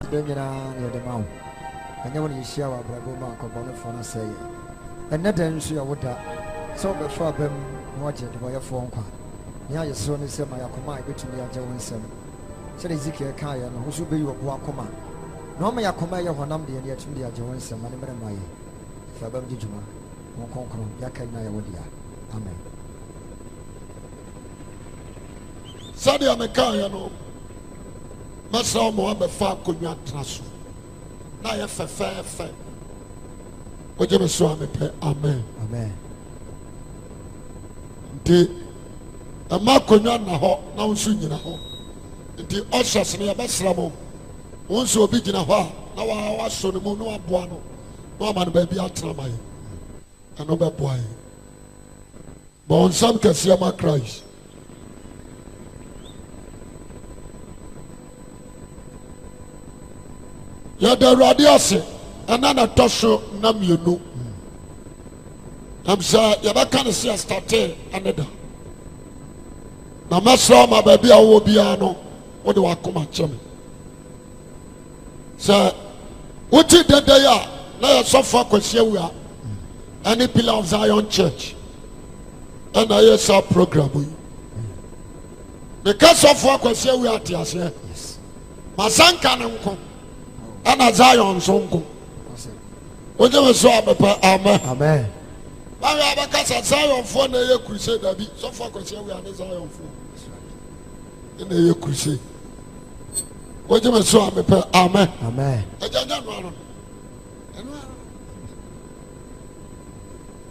Dengina near the mouth. And never you share our Braboma Cobona say. And not then she would so before them watch it by a phone call. Yeah, your son is my Akoma between the Johnson. Said Ezekiel Kaya, who should be your Guacoma. No, my Akoma, your Honamdi, and yet to the Johnson, Manamay. Fabam Dijuma, Monkon, Yakana Wodia. Amen. Sadia Mekaya no. Masa mo abefa konwa traso. Na ye fefe. Oje me so amepe. Amen. Amen. Nti ama konwa na ho na wonso nyina ho. Nti oshas ne yebesra mo. Wonso obi gina ho na wa so ne mo no aboa no. No ama no ba bi atra mai. Ano be boa yi. Bon sam kase ma Christ. Yada radiase anana tosho na mienu amsa yabaka ne se starte aneda na maso ma ba bia wo bia no wo de wakoma cheme sa wuti dede ya na ya sofa kwase wua any Pillar of Zion Church and I yes our program we because of kwase wua atiase yes masanka ne nko ana Zion sonko oje me so abepa. Amen. Amen. Ba ya ba ka Zion fo na ye crusade abi so for kwase we ana Zion fo na ye crusade oje me so abepa. Amen. Amen. Ejanya no ano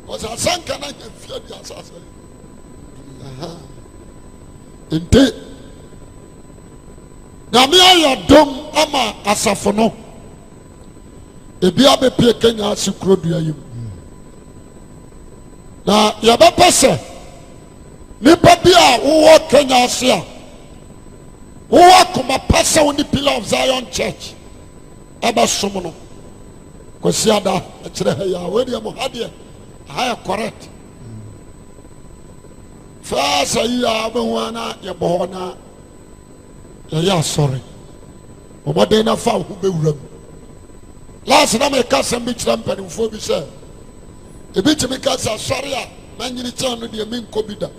o sa sanka na ye fia di asase ente na me ayodom ama asafo no ebi abepie Kenya asikrodua yim na yabapase nipa bia wo Kenya asia wo akoma pase woni Pillar of Zion Church aba somo kwasiada akire ya we dia mo hade ha correct fa ya abwana ya bohona ya sorry omode na fa hu bewuram last na me kasa me kira mpanimfo bi se ebi timi kasa sorry a manyini chan no de min kobida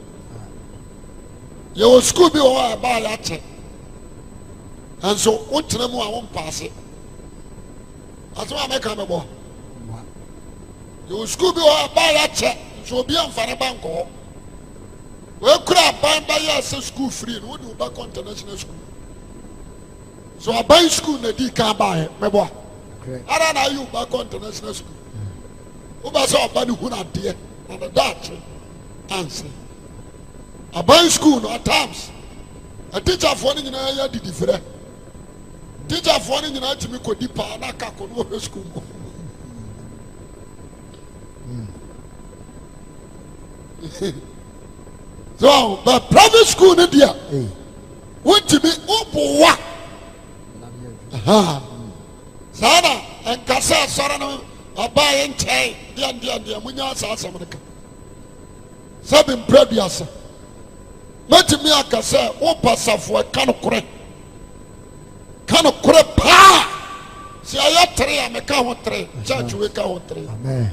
ye o school bi o ba ya che anso wontena mu a won paase aso ameka me bo ye o school bi o ba ya che so obi amfane banko we kura ban ba ya se school free no do ba international school so a buy school na di ka ba me bo ara na you back international school o ba so ba ni hu na de na that answer a buy school no at times a teacher for ni nyina ya di different teacher for ni nyina timi ko di pa na ka ko no school mo so but private school ni dia what to be opo sana enkasa sora no abaye nchen dia munya asasa mneka sabe mpraduasa matimi akasa wo pasafo kanokore pa si ayatere ameka ho tre church we ka ho tre. Amen.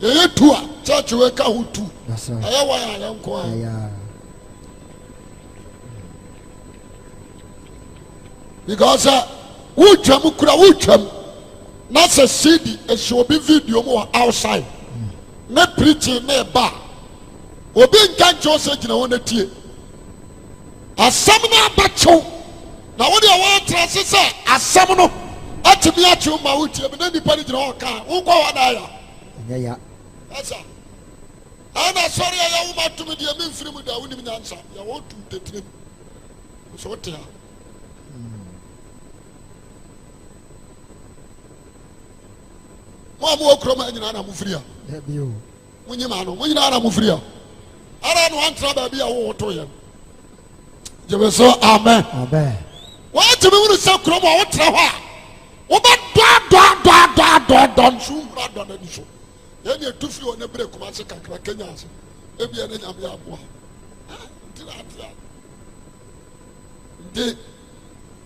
Ye tu a church we ka ho tu ayawa ya nko a because wutwam na se CD e show be video mo outside na preaching na ba obi nka ncho gina wona tie asam na abacho na wo de wa trase se asam no atimi acho ma wutie me na nipa ni gina wo ka wo kwa wa da ya asa ana sorry ya wo matumi de me mfiri mu da wo nim nyansa ya wo tu tetire so te ha mo okroma nyina na mufria bio munyima no munyina na mufria ara no antra ba bia wo to ye jebe so. Amen. Amen. What me wonu se kroma wo tra ho a wo ba do nsu ra do na nsu ye ne tufi o ne bre kuma se kakra Kenya ase e bia ne nyame aboa ntira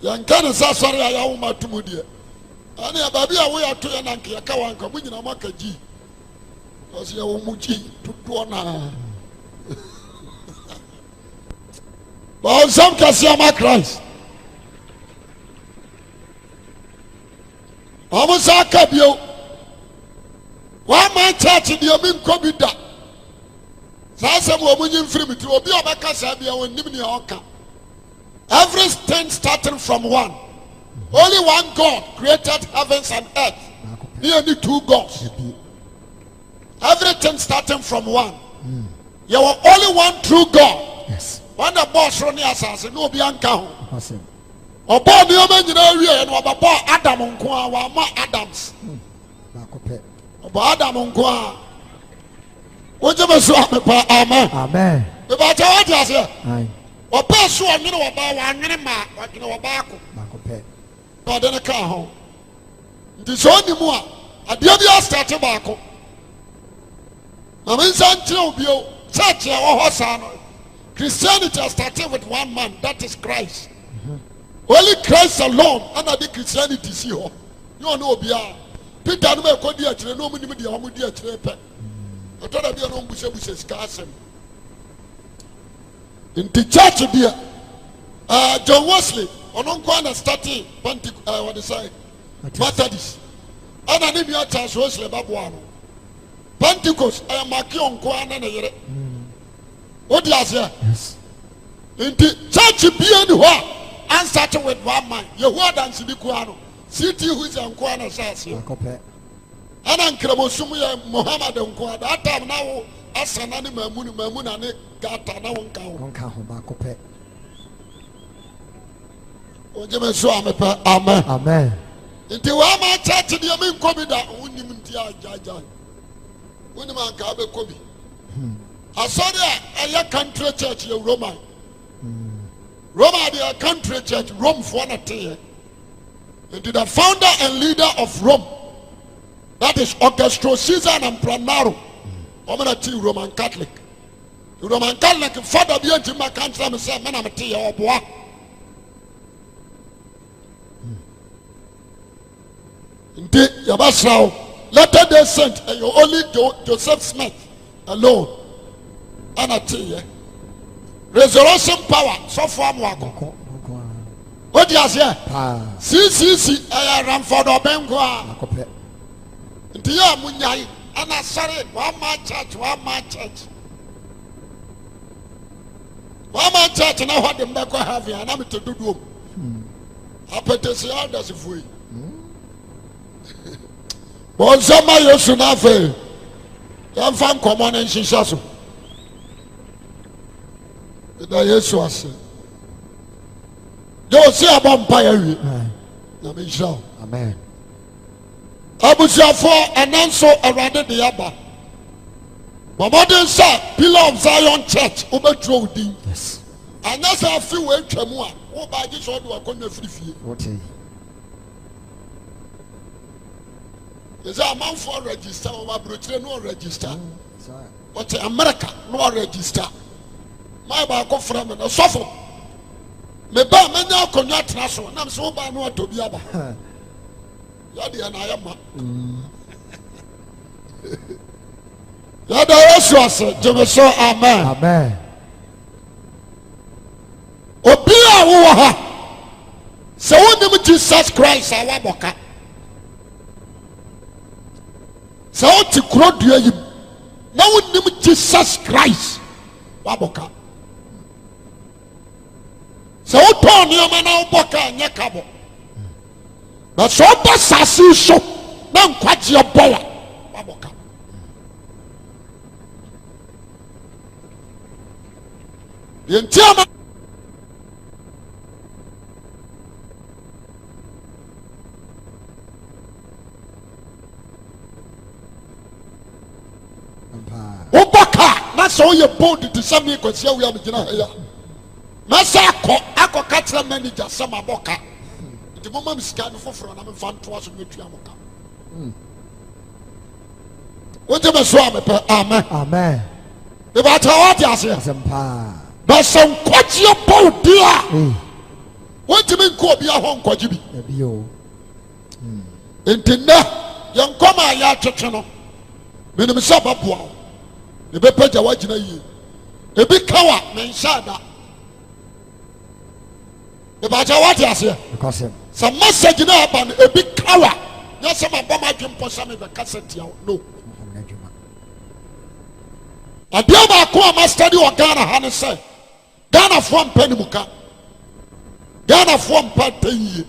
yɛnka ne sɛ asɔre a yɛawoma to mu deɛ ɛne baabi a woyɛ ato yɛ na nka yɛka wanka mo nyina moaka gyi ɔsɛ yɛwɔ mu gyi dodoɔ naa bɔnsɛm kɛseɛ ma Christ ɔmo sa aka bio wɔama church deɛ menkɔ bi da saa asɛm wɔ mo nyi mfiri me ti obi a ɔbɛka saa bia wɔnnim nea ɔka. Everything starting from one. Only one God created heavens and earth. Nearly two gods. Everything starting from one. You were only one true God. Yes. When the boss run the assassin, no be anka. Obo ni o me nyina wie no obo Adam nko a wa ma Adams. Obo Adam nko a. Oje be so amepa amen. Amen. Be ba ta what you say? Amen. Ọba so ọnyere ọba wa anwere ma ọnyere ọba ako pẹ ọdẹ ne kaa ho nti sọ ọni mu a adeɛ bi asate baako na me nsa nkyerɛ obi o church a ɛwɔ hɔ saa no Christianity has started with one man, that is Christ. Only Christ alone ɛna de Christianity si hɔ ne ɔne obiara Peter no ma ɛkɔ di akyire na ɔmo nim deɛ ɔmo di akyire pɛ ɔtɔ da bi a na ɔmo busabusa sika asɛm. In the church dear, John Wesley, on one starting what is it? Methodist. And I need your church Wesley Babuano. Pentecost, I am marking on Kwan and a what do you say? Yes. In the church being what? And starting with one man. You word and Sidikuano. City who is on Kwana says you. And I'm Kremosumia Muhammad on Kwan. That time now. Asanani mamuna ne gata na wonka ho ba ko pe oje me so amepa amen amen nti wa ma church de me nko bi da wonim nti ajaja wonim anka be ko bi asori a eye country church ye Roma dey country church Rome for na te nti the founder and leader of Rome, that is Augustus Caesar and Pranaro. I'm going to Roman Catholic. Roman Catholic, father, be until my country, and say, man, I'm a tea or boy. Indeed, Yabasao, later they sent, and you only Joseph Smith alone. And a tea. Resurrection power, so far, Mwako. What do you say? See, I ran for the Bengoa. Dear Munyai. And I said, one man church. One man church, and I had the Mako have you, and I'm to do. I put this out as if we. But somebody used to not fail. You found common and she says, yes, was. You see about empire. Amen. Abusiafo ananso awade de yaba. Bomodin say Pillar of Zion Church obetro odin. Yes. Anasa afi we twam a wo ba gi so do akonna frifie. Okay. Is a man for register over brochire no register. What America no register. My ba ko from no sofo. Me ba menya akonna tena so na so ba no atobi aba. Yadi anayama. Yada Yesu ase jemeso amen. Amen. Obi a wo ha. Se wonim Jesus Christ awaboka. Se o ti kuro dua yim. Na wonim Jesus Christ waboka. Se o ton yoma na oboka anya kabo. But so basasi so na nkwaje bola waboka. Yentiama Oboka na so ye bold to some me kwase we am gina ya. Na sa akọ katra manager sama boka. The moment is scared for and I'm fan to us with Yamoka. What am I so? Amen. Amen. About what you say, but some quite your boat, dear. wontimi nkɔ obi ahɔ nkɔgye bi ebi o nti nnɛ yɛn nkɔm a yɛatwetwe no menim sɛ bɛboa wo ne bɛpagya woagyina yie ebi kawa menhyɛ da ebaagya woate aseɛ sɛ message na aba no ebi kawa nyɛ sɛ mabɔ m'adwe mpɔ sɛ mebɛka sɛ tia wo no adeɛ baako a mastadi wɔ Ghana ha ne sɛ Ghanafoɔ mpa animka Ghanafoɔ mpa atanyie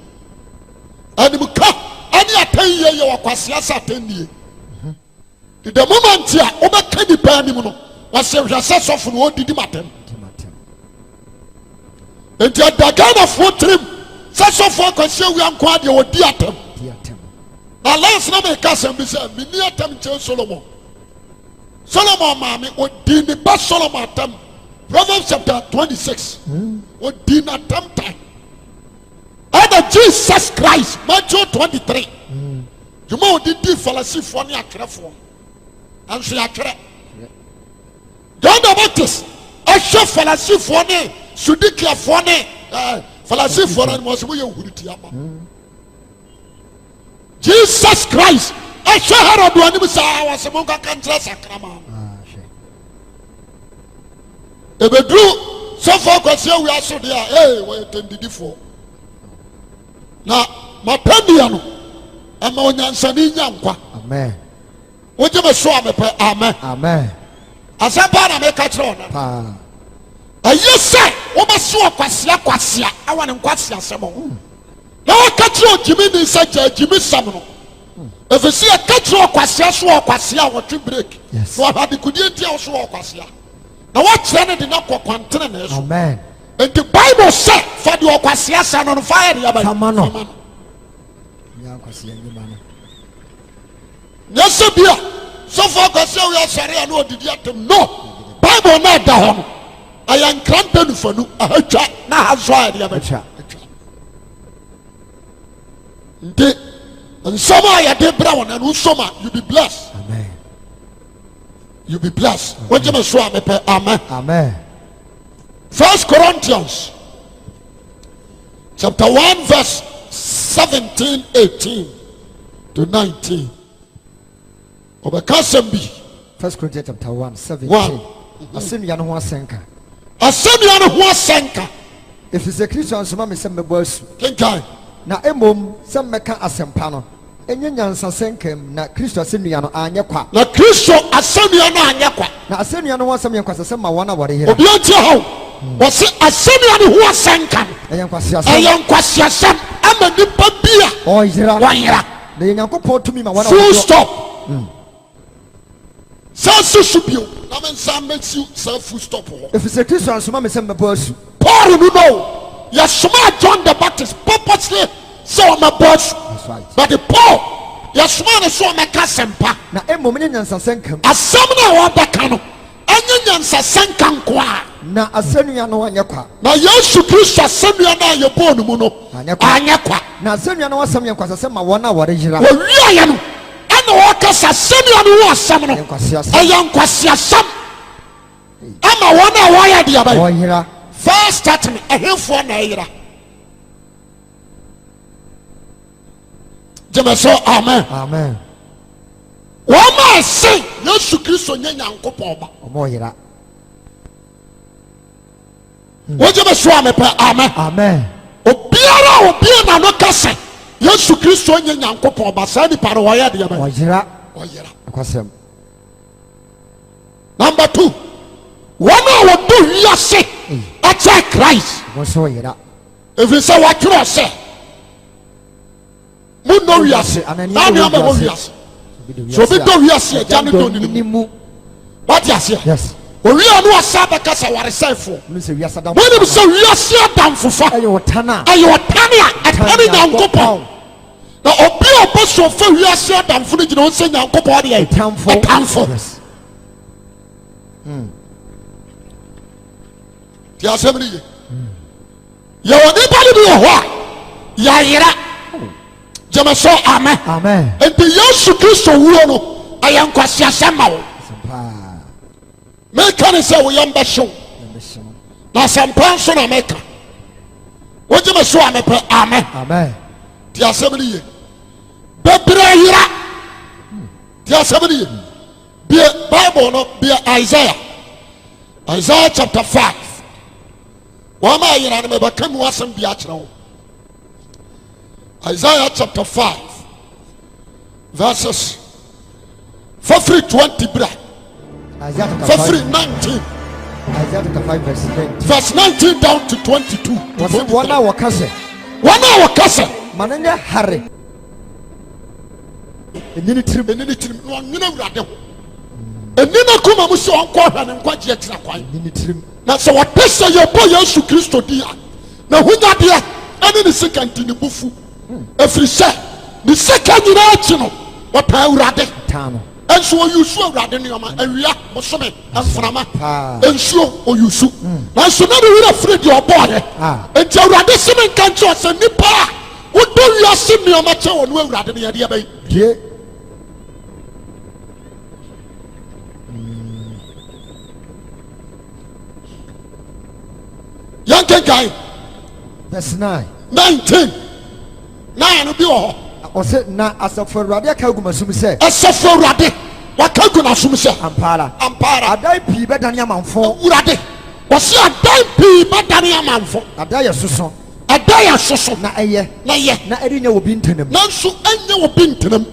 animka ɛne atanyie yɛ wɔ kwasea sɛ atanyie the moment a wobɛka nipa anim no wɔsɛ hwɛ sɛ sɔfo no wɔdidi matam enti ada Ghanafoɔ tirim sɛ sɔfo akwasea wia nko adeɛ wɔdi atam na last na meka sɛm bi sɛ menni atam nkyɛn Solomon maame odi ne ba Solomon atam Proverbs chapter 26 odi na atam time and Jesus Christ Matthew 23 juma odi di Pharisee ne atwerɛfoɔ anso yɛatwerɛ John the Baptist ɛhwɛ Pharisee ne Saduceefoɔ ne Pharisee no mo sɛ moyɛ nhuriti ama Jesus Christ ɛhwɛ Herod anim saa wɔsɛ mo nka kankyerɛ sakrama ebeduru sɔfo akwasea wi aso de a wɔyɛ tendidifoɔ na mapandia no ama onyansani nya nkwa amen wogye me so a mepɛ amen asɛmpa na meka kyerɛ wo no ɛyɛ sɛ wobɛso kwasea awa ne nkwasea asɛm ho na wɔka kyerɛ ogyimi ne sɛ gya agyimi sɛm no ɛfiri sɛ ɛka kyerɛ ɔkwasea so ɔkwasea a wɔtwe break na ɔhade kodie ntia wo so ɔkwasea na wɔkyerɛ ne de na kɔ kwantene na ɛso amen enti Bible sɛ fa deɛ ɔkwasea sɛ no no fa yɛ de yɛbɛyɛ nyɛ sɛ bia sɔfo akwasea wo yɛsɔre a na ɔdidi atam no Bible na ɛda hɔ no ɛyɛ nkranta nufanu ahatwa na ha so ayɛ de yɛbɛtwa nti nsɛm a yɛde brɛ wo na no nsom a you be blessed amen you be blessed wogye me so a mepɛ amen 1 Corinthians chapter 1 verse 17 18 to 19 ɔbɛka asɛm bi 1 Corinthians chapter 1 17 asɛnnua no ho asɛnka ɛfiri sɛ Kristo ansoma me sɛ mmɛbɔ asu kenkan na mmom sɛ mmɛka asɛmpa no ɛnyɛ nyansasɛnkam na Kristo asɛnnua no anyɛ kwa na Kristo asɛnnua no anyɛ kwa na asɛnnua no ho asɛm yɛ nkwasasɛm ma wɔn a wɔreyera obi antie hɔ wɔse asɛnnua no ho asɛnka ɛyɛ ɛyɛ nkwasiasɛm ama nipa bi a ɔyera wɔyera na yɛ Nyankopɔn tumi ma wɔn a full stop sɛ si so bio na mensa mɛsi sɛ full stop hɔ ɛfiri sɛ Kristo ansoma me sɛ mmɛbɔ asu Paul no no yɛsoma John the Baptist purposely sɛ ɔmɛbɔ asu but Paul yɛsoma no so ɔmɛka asɛmpa na mmom nyɛ nyansasɛnkam asɛm no a wɔbɛka no ɛnyɛ nyansasɛnka nko a na asɛnnua no anyɛ kwa na Yesu Kristo asɛnnua no a yɛbɔɔ no mu no anyɛ kwa na asɛnnua no ho asɛm yɛ nkwasasɛm ma wɔn a wɔreyera wɔwiayɛ no ɛna wɔkasa asɛnnua no ho asɛm no ɛyɛ nkwasiasɛm ama wɔn a wɔyɛ deɛ bɛyɛ wɔyera first starting ɛhemfoɔ na ɛyera gyeme so amen wɔn a ɛsɛ Yesu Kristo nyɛ Nyankopɔn ba ɔmɔyera wɔgyeme so a mepɛ amen obiara na no kasa Yesu Kristo nyɛ Nyankopɔn ba saa nipa no wɔyɛ deɛ bɛyɛ wɔyera akwasɛm number 2 wɔn a wɔdɔ wiase ɛkyɛ Christ wɔn so wɔyera ɛfiri sɛ wɔatwerɛ sɛ monnɔ wiase na ne ama wɔ wiase sɛ obi dɔ wiase agya ne dɔ ne mu wate aseɛ owia no asa bɛka sɛ waresɛefoɔ wonim sɛ wiase adamfofa ɛyɛ ɔtane a ɛtane Nyankopɔn na obi a ɔbɛ so ɔfa wiase adamfo no gyina wo sɛ Nyankopɔn deɛ ɛtamfo ti asɛm no ye yɛwɔ nipa no bi wɔ hɔ a yɛayera gyeme so amen enti Yesu Kristo wuo no ɛyɛ nkwasiasɛm ma wo meka ne sɛ woyɛ mbɛhyew na asɛmpa nso na meka wogye me so a mepɛ amen amen ti asɛm ne ye bebree yera ti asɛm ne ye bie bible no bie Isaiah chapter 5 wɔn a yera no mebɛka mu asɛm bi akyerɛ wo Isaiah chapter 5 verses fafiri 20 bra fafiri 19 Isaiah chapter 5 verse 19 down to 22 wɔn a wɔka sɛ ma no nyɛ hare ɛnini tirim na ɔnwene awurade ho ɛnina kuma mu sɛ ɔnkɔ hwɛ ne nkwagye akyira kwan ɛnini tirim na sɛ wɔte sɛ yɛbɔ Yesu Kristo di a na honyadeɛ ɛne ne sika nti ne bufu ɛfiri sɛ ne sika nyinaa akyi no wɔtaa awurade tano ɛnso ɔyusu awurade nneɔma awia bosome mframa nsuo ɔyusu nanso na ne werɛ firi deɛ ɔbɔɔyɛ enti awurade se me nka nkyɛ sɛ nnipa a wodɔ wiase nneɔma kyɛ wɔ no awurade ne yɛdeɛ bɛyi die yɛnkenkan verse 9 19 9 no bi wɔ hɔ ɔsɛ na asafo awurade aka agu m'asom sɛ ɛsɛfo awurade waka gu n'asom sɛ ampara ampara adan pii bɛdane amanfo awurade wɔse adan pii bɛdane amanfo adan yɛ soso ɛda yɛ soso na ɛyɛ na yɛ na ɛde nyɛ wɔ bi ntanam nanso ɛnyɛ wɔ bi ntenam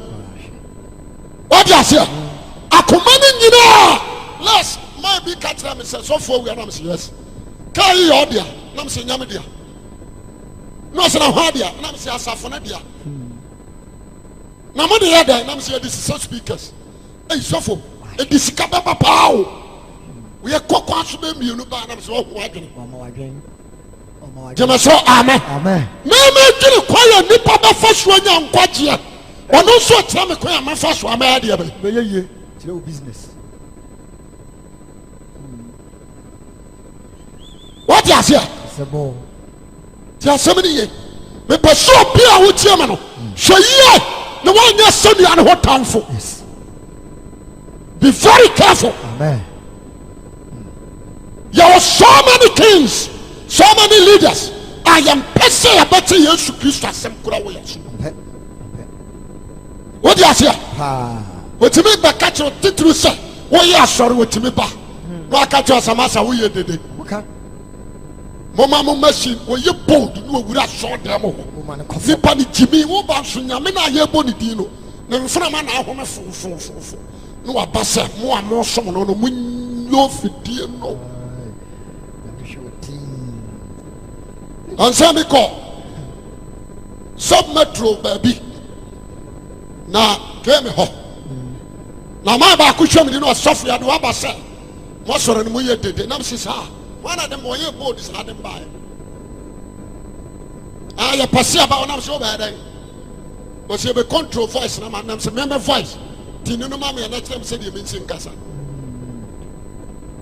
wɔde aseɛ akoma no nyinaa les maa bi ka kyerɛ me sɛ sɔfoɔ awia nam sɛ yes kaa yi yɛ ɔdea nam sɛ nyame dea na ɔsɛ na hɔ adea nam sɛ asafo no dea na mo de yɛ dɛn nam sɛ yɛde sisa speakers ɛyi sɔfo ɛdi sika bɛba paa o woyɛ kɔkɔ aso bɛ mmienu baa nam sɛ ɔho adwene gyeme so amen mɛmɛ dwene kwan yɛ nnipa bɛfa soɔ nya nkwagyeɛ ɔno nso ɔkyerɛ me kwan a mɛfa so a mɛyɛ deɛ bɛyɛ yie kyerɛ wo business wɔte aseɛ te asɛm ne ye mepɛ sɛ obi a wotie me no hwɛ yie na woanyɛ sɛnea ne ho tamfo be very careful yɛwɔ so many kings so many leaders a yɛmpɛ sɛ yɛbɛte Yesu Kristo asɛm kora wɔ yɛ so wode aseɛ wɔtumi bɛka kyerɛ titiri sɛ woyɛ asɔre wɔtumi ba na waka kyerɛ asamasa woyɛ dede moma mo machine wɔyɛ bold ne wɔwura asɔɔdan mu hɔ nipa ne gyimi woba nso nyame no a yɛbɔ ne din no ne mframa na ahome fofofofo ne waba sɛ mo a mosom no no monyɛ fidie no ansa me kɔ submetro baabi na kɛme hɔ na ma baako hwɛ me de no ɔsɔfo yɛde waba sɛ mɔsɔre no moyɛ dede nam se saa wana dem wɔyɛ bold saa de mbaeɛ a yɛpɛ se aba ɔnam sɛ wobɛyɛ dɛn wɔsɛ yɛbɛ control voice na ma nam sɛ mɛmɛ voice nti ne no ma meyɛ na kyerɛ m sɛdeɛ mensi nkasa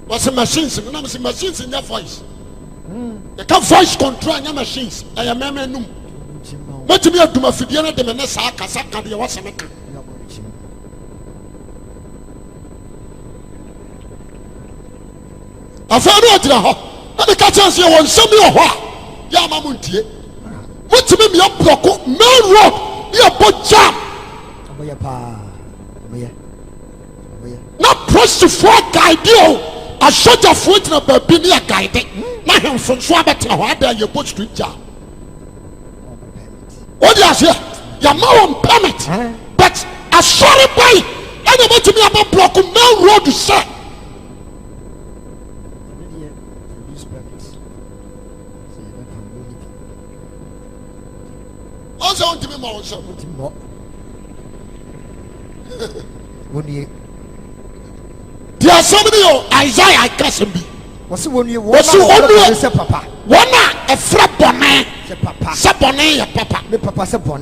wɔsɛ machines no nam sɛ machines nyɛ voice yɛka voice control anyɛ machines ɛyɛ mɛmɛ num mɛtumi adum afidie no de me ne saa kasa ka deɛ wɔsɛ me ka afei ne ɔgyina hɔ na meka kyerɛ sɛ yɛwɔ nsɛm bi wɔ hɔ a yɛ ama mo ntie motumi mmea borɔko main road ne yɛbɔ jam na polisifoɔ guide o asogyafoɔ gyina baabi ne yɛ guide na ahemfo nso abɛtena hɔ ada yɛbɔ street jam wode aseɛ yɛma wɔn permit but asɔre bɔi ɛna motumi aba borɔko main road sɛ ɔsɛ wontimi ma wo nsɛm nti asɛm ne yɛ Isaiah kasɛm bi wɔse wɔnue wɔn a ɛfrɛ bɔne sɛ bɔne yɛ papa saafoɔ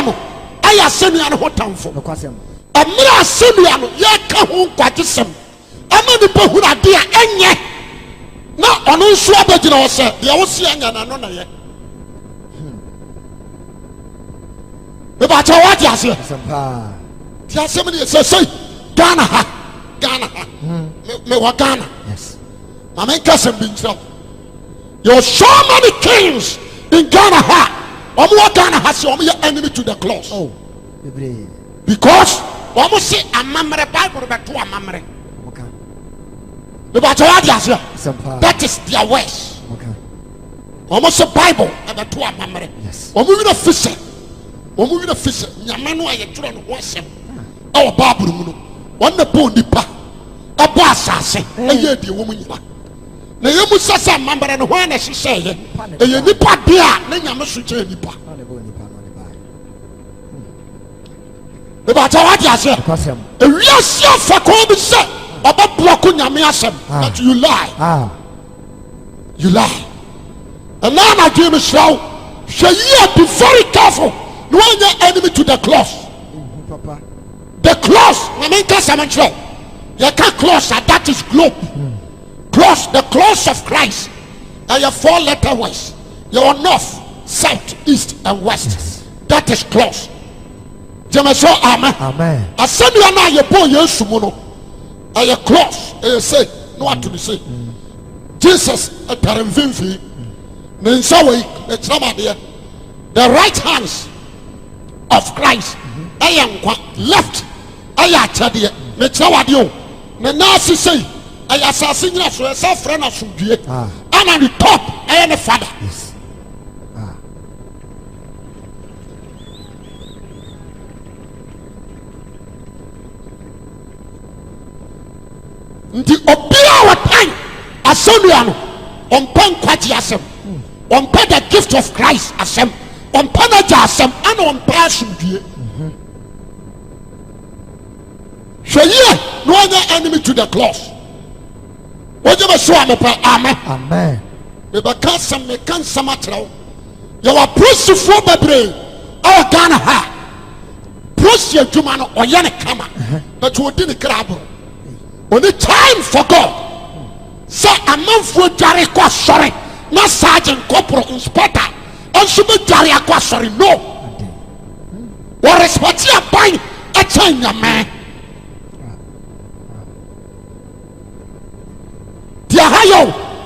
no ayɛ asɛnnua no ho tamfo ɛmmerɛ asɛnnua no yɛka ho nkwagyesɛm ama nipa hunu ade a ɛnyɛ na ɔno nso abɛgyina hɔ sɛ deɛ wosi anya n'ano na yɛ mebakyɛ wɔde aseɛ nti asɛm ne yɛ sɛ sei Ghana ha mewɔ Ghana ma menka sɛm bi nkyerɛ wo There are so many kings in Ghana. Ghana has your enemy to the close. Oh, because almost say a memory Bible back to a memory. okay. That is their words. Okay. Almost a Bible about to a memory. Yes. Moving a fisher. Moving a fisher. Yamano, I turn was him. Our Bible. One the poor nipa. A boss, I say. A year, the woman. Na yemu sasa mambara no hwan na hyehyɛ ye nipa bia na nyame so kyɛ nipa e ba ta wadi ase e wiase afakɔ bi sɛ ɔba block nyame asɛm that you lie you lie and now na dream is now hwɛ ye be very careful no one enemy to the close papa the close na men ka sama kyerɛ you can close that is globe. Close, the close of Christ. And your 4-letter words. Your north, south, east, and west. Yes. That is close. Jemeso, amen. Amen. I said you are not your boy, yes, Muno. Are you close? And you say, no one to say. Jesus, a Taramvinfi, Ninsawi, the right hands of Christ. I am left. I am Tadia, Metsawadio, Nanasi say. I assassin you so a friend of Sudie. And on the top, I am a father. Yes. The Obia what time Asoniano on Pen Quatiasem on Pen the gift of Christ asem on Panajasem and on Pasudie. So yeah, no other enemy to the close. What you show me, amen. Amen. We can't some me can't some matter. You are proof for baby. Our Ghana ha. Proof your Jumano or Yana Kama. But you didn't grab. When the time for God. Say a man for Jarico, sorry. Not Sergeant Corporal Inspector. And should be Jarico, sorry. No. What is what you are buying? A China man.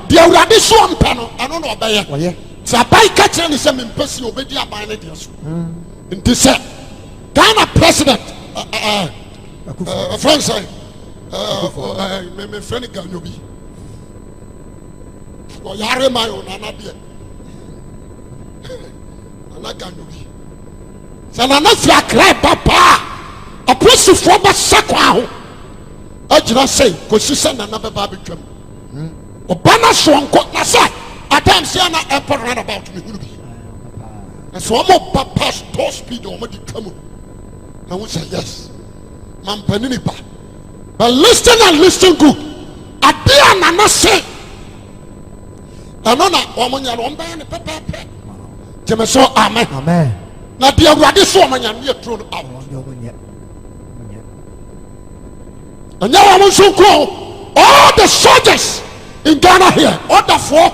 The already so panel, I don't know about you. So I buy catching the same person obey a buying it. In this Ghana president, France, my friend Ganubi. Or Yare my own, Anabia. Anaganubi. So I'm not like Papa. A person from a Sakwa. I did not say, because she sent another barbecue. Obama Swanko Nasa, at times say na airport run about me. And so I'm up past top speed or the come. I would say yes. Man Peninipa. But listen and listen good. I dare not say. And on a woman you're on by the pepper. Jemeso, amen. Amen. Now the already so many and we are thrown out. And now I'm so cool. All the soldiers in Ghana here, order for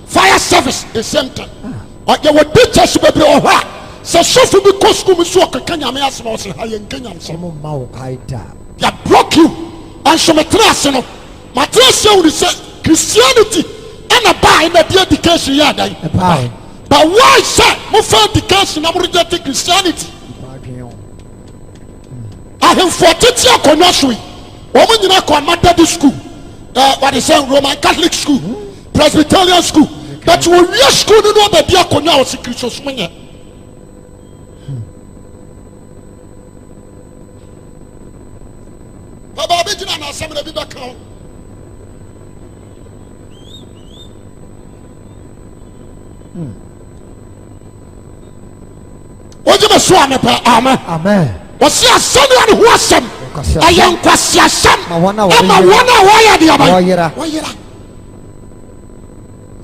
fire service the same time. Or you would be just baby or what? So Sophie because school so Kenya me as well say high in Kenya. They broke you and some matrasino. Matrasino will say Christianity and a buy in the education yard. But why say more education I'm rejecting Christianity? I have 40 years connoisseur. Woman in a commanded school. What is saying Roman Catholic school, Presbyterian school. But you will be school to know that they are connected to Christians. Baba, be doing an assembly be back home. What you must swear me, amen. Amen. What's your son who was some? I am Kwasiasam. I'm a wire the other.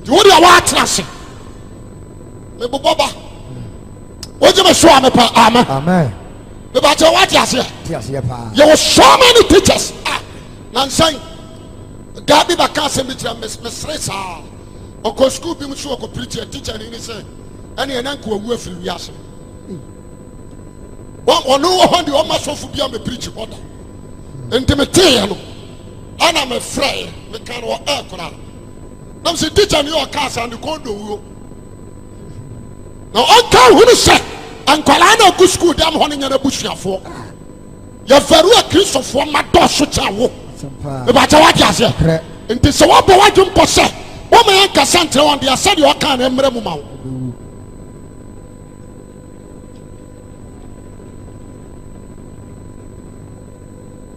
You would have watched me, Baba. What you must show me, amen. Amen. About your what you say? You were so many teachers. Nancy, Gabi Bakasa, Miss Ressa, or go school, be sure to preach a teacher in his say, and an uncle will free Yasha. One or no one, the almost of be a preacher order. And Timothy, and I'm afraid we can't aircraft. nam se teacher ni o ka sa ne kondo wo na on ka hu ni se ankwala na go school dam ho ne nyana busuafo ya faru a kristofo ma do so cha wo e ba cha wa dia se nti se wo bo wa dwumpo se wo ma yan ka santre won dia se de o ka na mra mu ma wo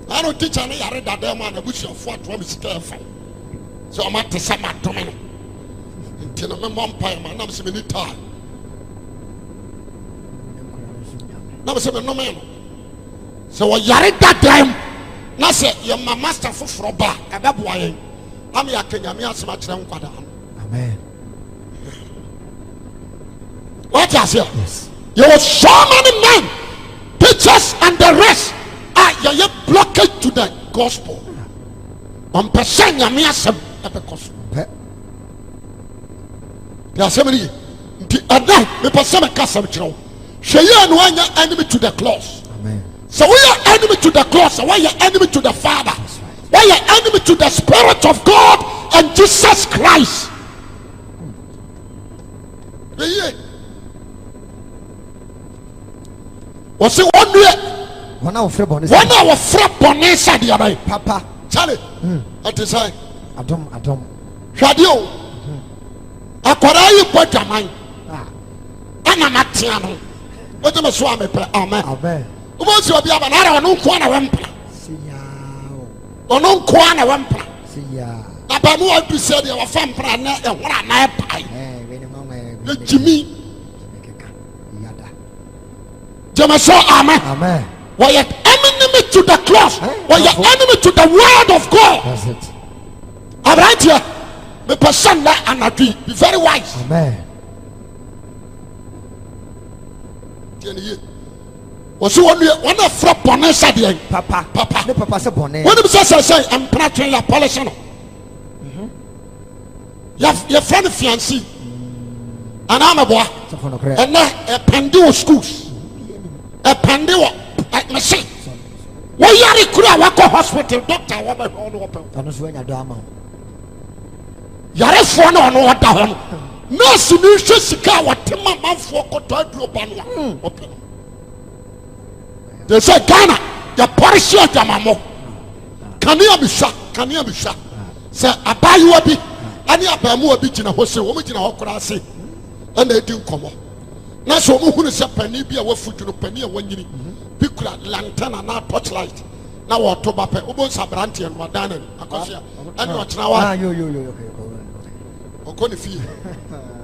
ano teacher ne yare dada ma na busuafo atwa mi sika e fa so o ma te se ma dome no nti na me mompa ma na se me ni ta na se me no me no so wo yare dada na se ye ma master foforo ba e be boa yen am ya kanyame asema kire nkwada amen what you say yes you were so many men teachers and the rest you blockage to the gospel on person nyame asem e be koso the assembly the other me person me kasem kire hwe ye no anya enemy to the cross amen so we are enemy to the cross, we are enemy to the Father, we are enemy to the Spirit of God and Jesus Christ. Was it 1 year? 1 hour free bonus. 1 hour free bonus. Papa, Charlie, at the side. Adam. Shadio, Aquarai put a mind. Anamatiano. What am I swami? Amen. Once you be a banana, no corner wempa. See ya. Or no corner wempa. See ya. Abamu to say your fan plan and what I pie. Eh, Jimmy. Jamaso, amen. Amen. Why you enemy to the cross? Why you enemy to the word of God? That's it. I'm right here. The person that and agree. Be very wise. Amen. Was you one of front bonnet said Papa. The papa said bonnet. What did I say? I'm practicing la polish. Your friend fiancé. And I'm a boy. And now a pendio schools. A pendio at machine. Why are you could work hospital doctor? What about all open? I'm not wearing a drama. Yare phone on what down. Nurse new Jessica, what Timma for Cotonou open. They say Ghana, the parish of Jamamo. Can you be shot? Can you be shot? Say, I buy you a bit. And you buy more beach in a horse, woman in a hawk, and they do come on. Now, so who is a penny be a foot to a penny when you be lantern and not torchlight. Now, what to Bape, almost a brandy and Madana, Acacia, and what's now You. Okonifi.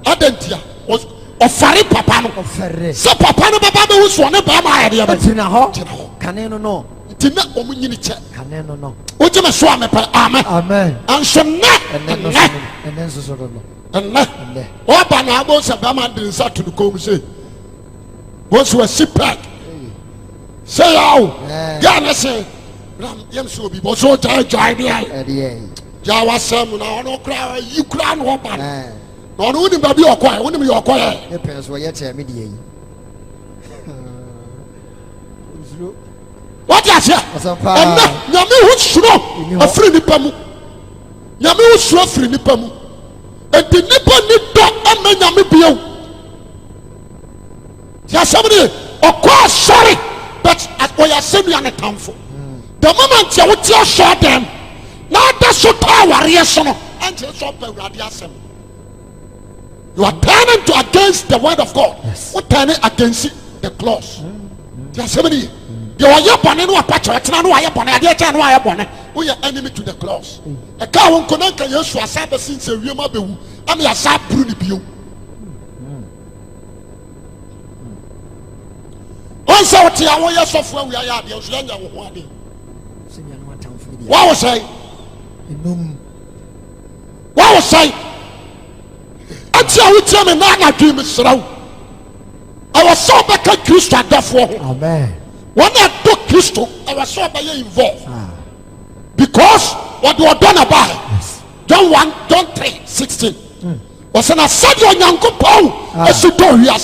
Adentia was ofari papa no. Ofari. Se papa no baba be wuso ne ba ma ade ba. Tina ho. Kane no. Ntina omunyini che. Kane no. Oje me so amepa. Amen. Amen. Anso ne. And then so no. Ne. Wa ba na abo se ba ma de nsa to kom say. Once we sit back. Say how. Ya na say. Ram yem so bi bo so joy there. Ya wasam na ono kra yi kra no ba no no ni ba bi okoy woni me okoy e pens wo ye che me die yi what ya say and nyame hu suro afri nipa mu nyame hu suro afri nipa mu e de nipa ni do ama nyame biyo ya sabri okoy sorry but o ya semi an tamfo the moment ya wuti a show them now that's so powerless and so you are turning to against the word of God. Yes. What turning against the clause? There are so many. You are your bonnet, no patch, no I bonnet, no I bonnet. We are enemy to the clause. A cow won't connect you to a cyber since a real mobile. I'm your side pruning you. Also, what you are your software, we are your younger one. What was I? What was I? I will tell me now, I dream is slow. I was so back at Christ at that for. Amen. When I took Christ, I was so by involved. Because what you are done about it. John 1, John 3, 16. Was an assault young couple as you do here.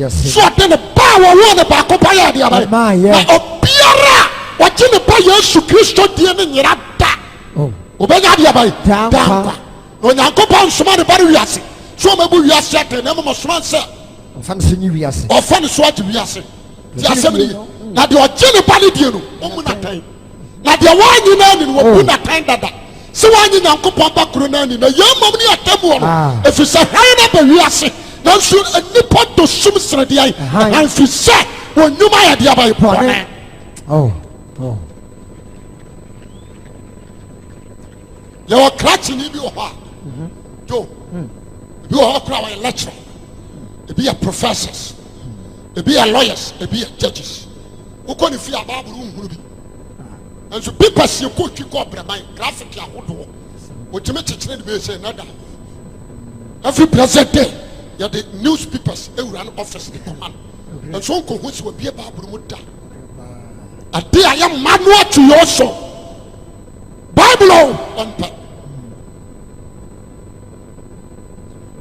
So then the power one about Copaya the other. Opiara, what in the Paya Christ, dear in your. Oh, Obey, onyankopɔn nsoma ne bare wiase so ɔmabu wiase atɛ na mmom ɔsoma sɛ ɔfa ne so nyi wiase ɔfa ne so agye wiase ti asɛm ne na deɛ ɔgye ne ba ne die no ɔmu n'atan na deɛ wɔanyi no ani no wɔbu n'atan dada sɛ wɔanyi nyankopɔn ba koro no ani na yɛmmom ne yɛtam wɔ no ɛfiri sɛ hann no aba wiase nanso nnipa dɔ som seredeɛ ɛhan firi sɛ wɔnnwuma yɛ deɛ abayɛ bɔne yɛwɔ krakyeni bi wɔ hɔ a jo ebi wɔ hɔ koraa wɔyɛ lecturer ebi yɛ professors ebi yɛ lawyers ebi yɛ judges wokɔ ne fie a baabolo nhunu bi nso papers yɛ kɔ twi kɔ brɛman graphic ahodoɔ wɔtumi kyekyere ne bɛyɛ na da every present day yɛde newspapers ewura no office ne kɔma no nso nkɔhu sɛ wɔbie baabolo mu da ade a yɛ manual to your soul bible ɔmpɛ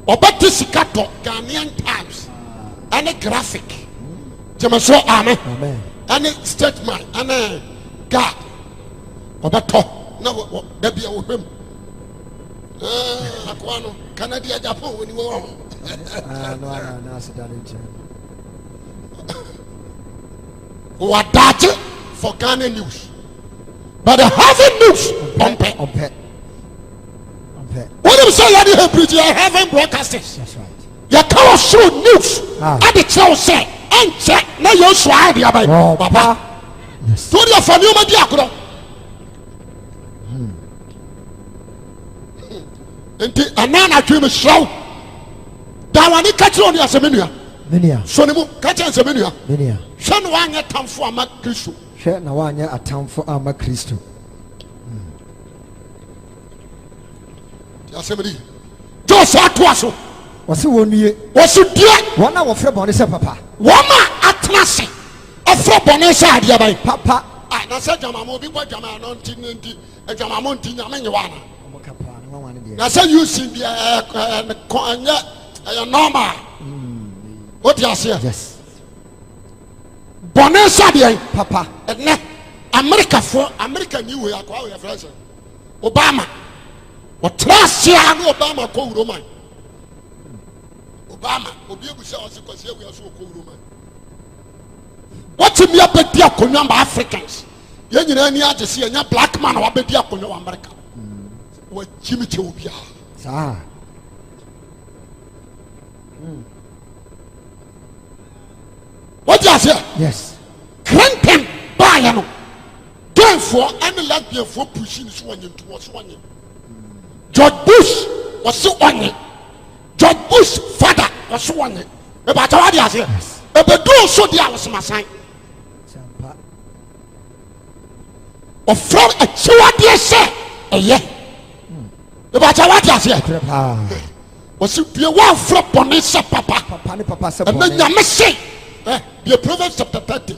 ɔbɛte sika tɔ Ghanaian Times ɛne graphic gyeme so amen ɛne statement ɛne guard ɔbɛtɔ na da bia wɔhwɛm akoa no Canada Japan wɔni wɔ wadagye for Ghana news but the heaven news ɔmpɛ wonim sɛ yɛde hebrew yɛ heaven broadcasters yɛka wɔ soro news ade kyerɛ wo sɛ ɛnkyɛ na yɛsu ade abae papa nti wode afa nneɔma di akorɔ nti ɛna anadwe mehyerɛ wo da wane ka kyerɛ wo ne asɛ me nua so ne mu ka kyerɛ nsɛ me nua hwɛ na woanyɛ tamfo ama kristo hwɛ na woanyɛ atamfo ama kristo asɛmdi jo saa toa so wɔse wɔnnue wɔse dua wɔn a wɔfrɛ bɔne sɛ papa wɔn a atena se ɛfrɛ bɔne sɛ adeɛ ban papa na sɛ dwamama obi bɔ dwama no nti adwamama nti nyame nye wa na sɛ yusin deɛ ɛnyɛ ɛyɛ normal wote aseɛ bɔne sɛ adeɛ papa ɛnɛ America ni wei akɔa wɔyɛ frɛ sɛ Obama wɔtena aseɛ ne Obama kɔ wuroman Obama obi ebu sɛ ɔsi kɔsi ewu yɛ so kɔ wuroman wɔte mi abɛdi akonnwa ma Africans yɛn nyinaa ni agye si yɛnya black man a wabɛdi akonnwa wɔ America wɔgyi mi kyɛ obi a saa wɔgye aseɛ yes Clinton baayɛ no gayfoɔ ɛne lesbianfoɔ pushi ne so wɔnyɛ ntu wɔ so wɔnyɛ George Bush wɔse ɔnye George Bush father wɔse wɔnye ɛbɛkyɛ wade aseɛ ɛbɛduu so deɛ a wɔsemasan ɔfrɛ akyiwadeɛ sɛ ɛyɛ ɛbɛkyɛ wade aseɛ wɔse bie woamfrɛ bɔne sɛ papa ɛnɛ nyame se bie Proverbs chapter 30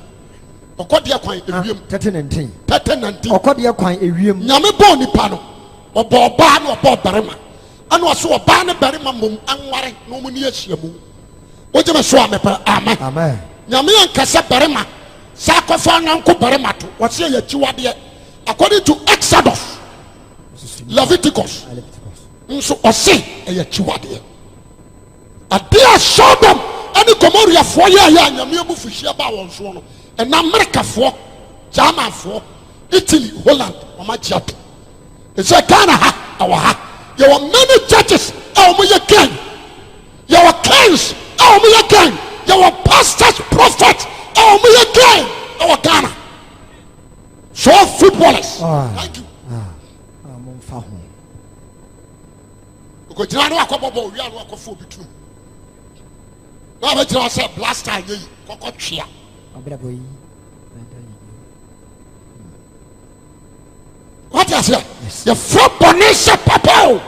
ɔkɔdeɛ kwan ewiem 30:19 ɔkɔdeɛ kwan ewiem nyame bɔɔ nipa no ɔbɔ ɔbaa na ɔbɔ barima ɛna ɔso ɔbaa ne barima mom anware na ɔmo ni ahyia mu wogye me so a mepɛ amen nyame ankasa barima sɛ akɔfa anwanko barima to wɔse yɛ akyiwadeɛ according to Exodus Leviticus nso ɔse ɛyɛ akyiwadeɛ ade a Sodom ɛne Gomoriafoɔ yɛ a nyame abu fuhyia baa wɔn soɔ no ɛna Amerikafoɔ Germanfoɔ Italy Holland ɔma gye ato ɛsɛ Ghana ha ɛwɔ ha yɛwɔ many churches a wɔn yɛ gang yɛwɔ kings a wɔn yɛ gang yɛwɔ pastors prophets a wɔn yɛ gang ɛwɔ Ghana so footballers thank you okogyina no akɔbɔ bɔ owia no akɔfo obi tunu na abɛgyina sɛ blaster yɛ yi kɔkɔ twea what is it your front bɔne sɛ papa o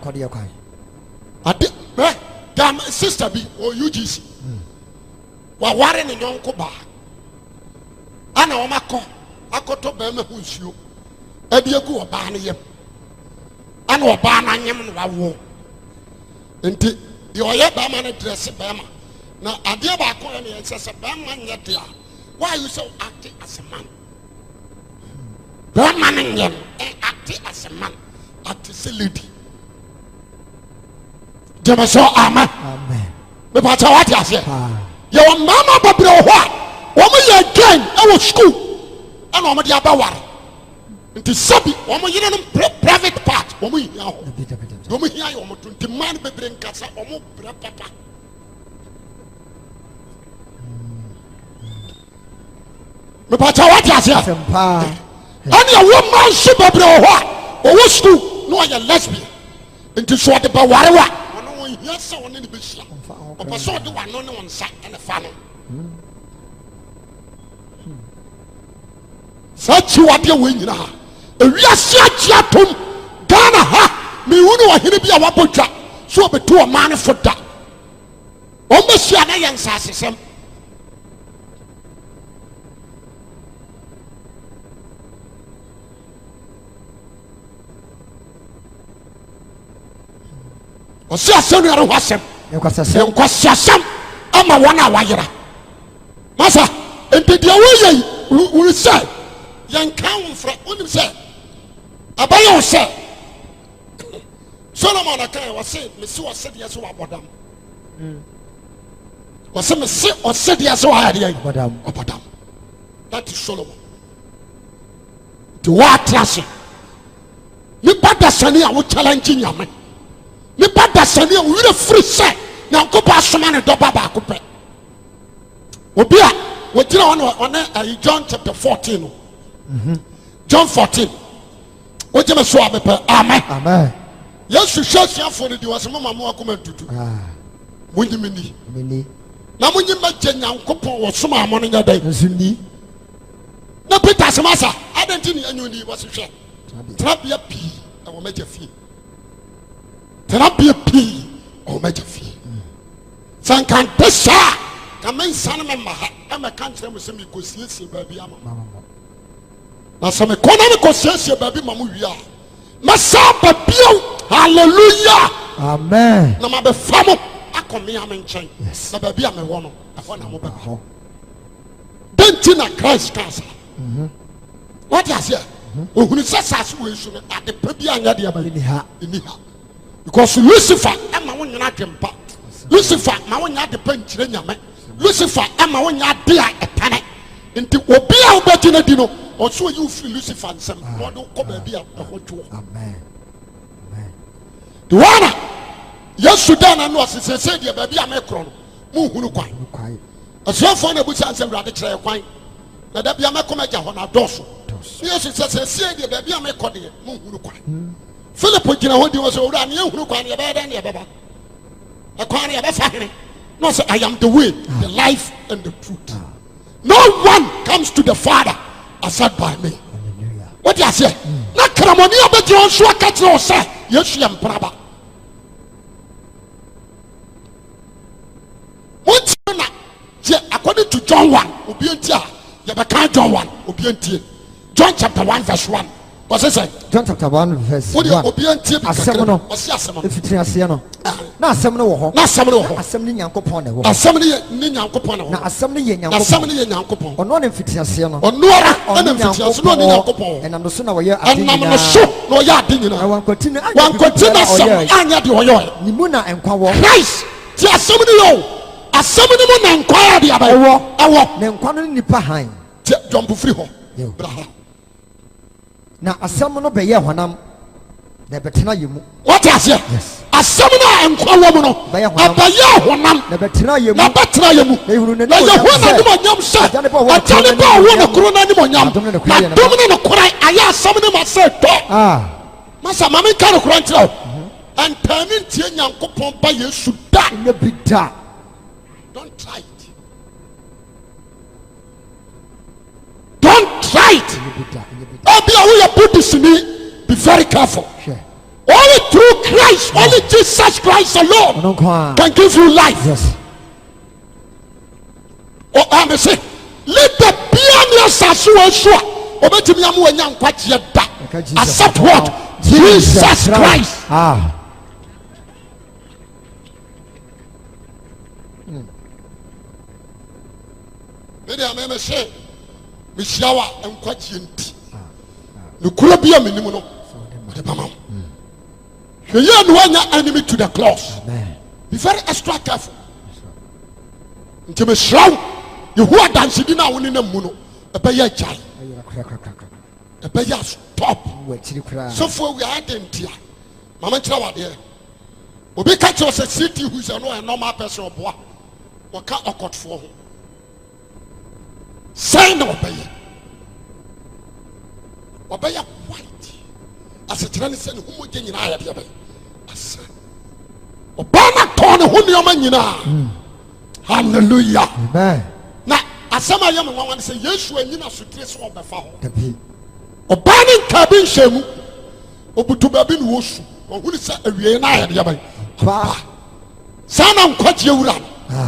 kɔdeɛ kwan ade dam sister bi o UGC waware ne nyɔnko baa ana wɔn akɔtɔ bɛrima ho nsuo ɛde egu ɔbaa ne yam ana ɔbaa n'anyam no wawo nti deɛ ɔyɛ bɛrima ne dresse bɛrima na adeɛ baako yɛ ne yɛn sɛ bɛrima nyɛ deɛ why you so act as a man bɛrima ne nyɛ no act as a man act as a lady Jemaso amen. Amen. Me pa cha what ase. Ye wo mama babre ho a wo mo ye gain e wo school e na wo de abawar. Nti sabi wo mo yire no private part wo mo hia ho. Wo mo hia wo mo tunti man bebre nkasa wo mo bra papa. Me pa cha what ase. Sempa. Ani a wo man so babre ho a wo school no ya lesbian. Nti so de ba ware wa ono wo hia se wo ne be hia. Opa so de wa no ne won sa ene fa no. Sachi wade we nyina ha. Ewiase agia tom Ghana ha me hunu wa hene bia wabodwa so obetu o man foda. O me hia na yen sa asesem. Osi asenu yaro wasem. Enkwasiasem ama wona wayera. Masa ente dia woyei we say yan kan wonfra onim say abaye wo say Solomon akan wo say me si wo say dia so abodam. Wo say me si o say dia so ayade abodam. That is Solomon. The watrase. Ni bada sani a wo challenge nyame. Ni bada sani a wo re free say nyankopa asoma ne doba ba ko pe. Obi a wo tira on John chapter 14. John 14. Wo je me so abepe. Amen. Amen. Yesu hwehwea fo ne di wasema mama akoma tutu. Wonyimini. Mini. Na monyima je nyankopon wo soma amo no nya dai. Nsuni. Na Peter semasa adenti ni anyoni wo se hwe. Trabia pi e wo meja fie. Trabia pi o meja fie. Sankan pesa kamen sana me maha ama kantre mo se mi kosiesie baabi ama. Na se me kona me kosiesie baabi mamu wi a. Na sa babio hallelujah. Amen. Na ma be famo akomi amenchen. Na baabi a me wo no afo na mo ba ho. Denti na Christ cancer. What is here? Ohunu sasa we su na ade pa bi anya de abali ni ha. Because Lucifer ama wo nyina dwempa. Lucifer ma wo nya de pa nkire nyame. Lucifer ama wo nya de a etane. Nti obi a obeti na di no oso you free Lucifer nsem. No do ko ba bi a ehotwo. Amen. Amen. The one Yesu da na no sese de ba bi a mekro no. Mu hunu kwan. Asofo na busa nsem rade kire kwan. Na da bi a mekoma ja ho na doso. Yesu sese de ba bi a mekọ de mu hunu kwan. Philip gina ho di wo so ura na hunu kwan ye ba da na ye baba. E kwan ye ba fa hene. No say I am the way, the life and the truth. No one comes to the Father except by me. Hallelujah. What do you say? Na kramoni obedi on so akati o say Yesu yam praba. What na je according to John 1 obi entia ye be kan John 1 obi entie. John chapter 1 verse 1. What say? John chapter 1 verse 1. Obi entie bi asem no. Osi asem no. Efitiri ase no. Na asem no wo ho. Na asem no ho. Asem ni Nyankopon na wo. Asem ni Nyankopon na ho. Na asem ni ye Nyankopon. Asem ni ye Nyankopon. Ono na efitiri ase no. Ono ara na efitiri ase no ni Nyankopon. Enam no so na wo ye ade nyina. Enam no so na wo ye ade nyina. Na wankoti na asem anya de wo ye. Ni mu na enkwa wo. Christ ti asem ni yo. Asem ni mu na enkwa ya de aba. Ewo. Na enkwa no nipa han. Ti jump free ho. Bra. Na asem no be ye honam. Na betena yemu. What is here? Yes. Asem na enkwa wo mu no. Abaye honam. Na betena yemu. Na betena yemu. Na yuru ne na ye hona ni mo nyam se. Ajane ba wo na kuro na ni mo nyam. Na domine no kurai aya asem ni ma se to. Masa mama ka no kuro ntira. Antani ntie Nyankopon ba Yesu da. Ne bi da. Don't try it. Don't try it. Obi a we are Buddhist me. Be very careful. Sure. Only through Christ, only Jesus Christ alone can give you life. Yes. Oh, I'm say, let the pianist as well sure. Obetimi amu enya nkwaje da. Accept what? Jesus Christ. Maybe I may say, Mishawa nkwaje nti. Nukura bia menimu no. hweye no anya enemy to the cross. Amen. Be very extra careful. Nti me shraw yehu adanse di na woni na mu no ebeya jai ebeya stop so for we are dentia mama kira wade obi ka kira say city who say no a normal person oboa waka okotfo ho say no obeya white asetira ne se ne hu mogye nyina ya de asa obana ton hu ne oma nyina. Hallelujah. Amen. Na asama yam nwan say Yesu anyina sotire so obefa ho. Obani kabin shemu obutu babi no wosu ohunu sa awie na ayede yaban ba sana nkwaje wura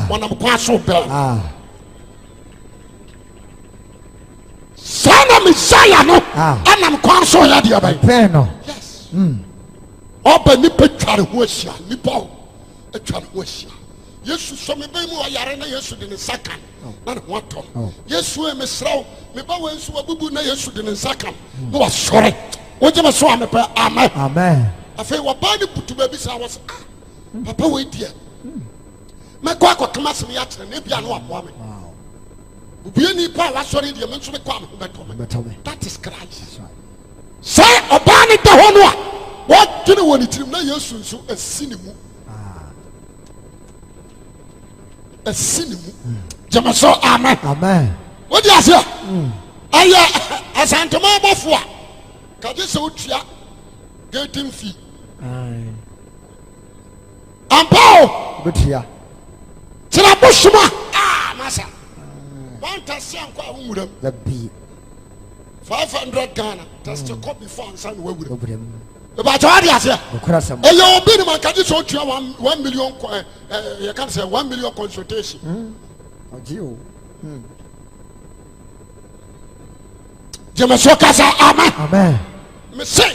wonam kwa so bel sana Messiah no anam kwa so ya de yaban no. yes oba ni petware ho asia ni paul atware ho asia Yesu so me be mu ayare na Yesu de ne sakan na ne hoto Yesu e mesraw me ba wansu wabubu na Yesu de ne sakan no wasore oje me so amepe amen amen afei waba ne butu ba bi sa was papa we dia me kwa kama se me ya kire na bia no aboa me ubie ni pa wasore dia me nso me kwa me beto me that is Christ say oba ne da ho no a wo gene woni tirim na Yesu nso asini mu a cinema. Jamaso, amen. Amen. What do you say? Aya, asantoma bofo. Kaje se otua getting fee. Ampao. Betia. Tira boshuma. Masa. Wanta se anko awuram. The B. 500 Ghana. That's the copy for ansan wewuram. About what do you say? You be the man kaje se otua 1 million you can say 1 million consultation. Jamaso kasa amen. Amen. Me say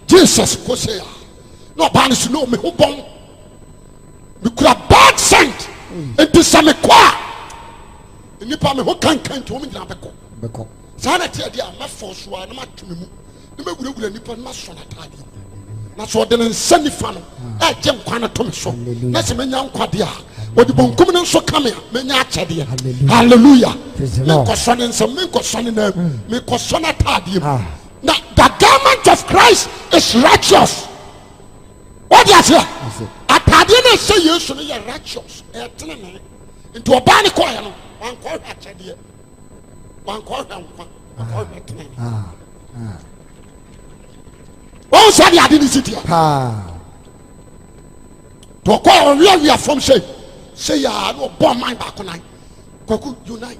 Jesus ko say no ban so no me ho bon me kura bad scent enti same kwa nipa me ho kankan to me nyina beko sana tie dia ma forso a na ma tumi mu na me gura nipa na so na tade na so de nsani fa no e je nkwa na to me so na se menya nkwa de a odi bonkum ne so kame menya akyede hallelujah me ko so ne nsam me ko so ne na me ko so na tade mu na the garment of Christ is righteous. What do you say? Atade na say Yesu ne righteous e tene ne into oba ne ko ya no wan ko akyede wan ko nkwa ko tene oh sabi ade ni city to ko we are from say ya no bomb mind back on kwaku unite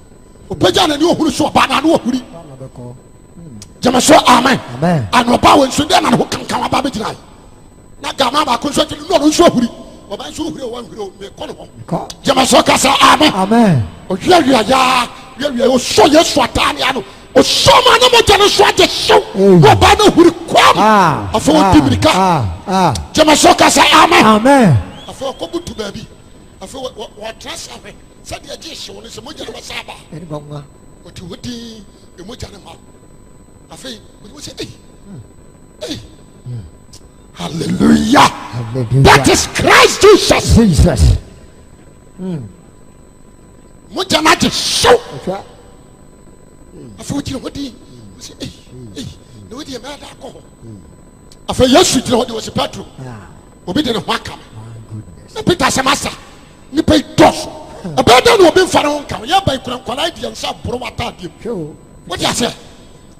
opeja na ni ohuru so ba na no ohuri Jamaso amen. Amen. And oba we so dey na ho kankan aba be jinai na gama ba ko so tiri no so ohuri oba so ohuri o wan ohuri me ko no ho Jamaso kasa amen. Amen. O hwia ya o so Yesu atani ano o so ma na mo jana so age so oba na ohuri kwam afo tibirika Jamaso kasa amen. Amen. Afo ko butu ba bi afo wa trust amen said ya je so ne se mo jana ba saba eni bangwa o ti wodi e mo jana ma afei we say hey hallelujah. Hallelujah. That is Christ Jesus. Jesus. Mo jana je so afei we ti wodi we say hey no wodi e ma da ko afei Yesu ti wodi we say Petro obi de ne ho aka na Peter say master ni pay dos abeda no obi fara ho kan ya ba ikura kwala di nsa boro wata de what you say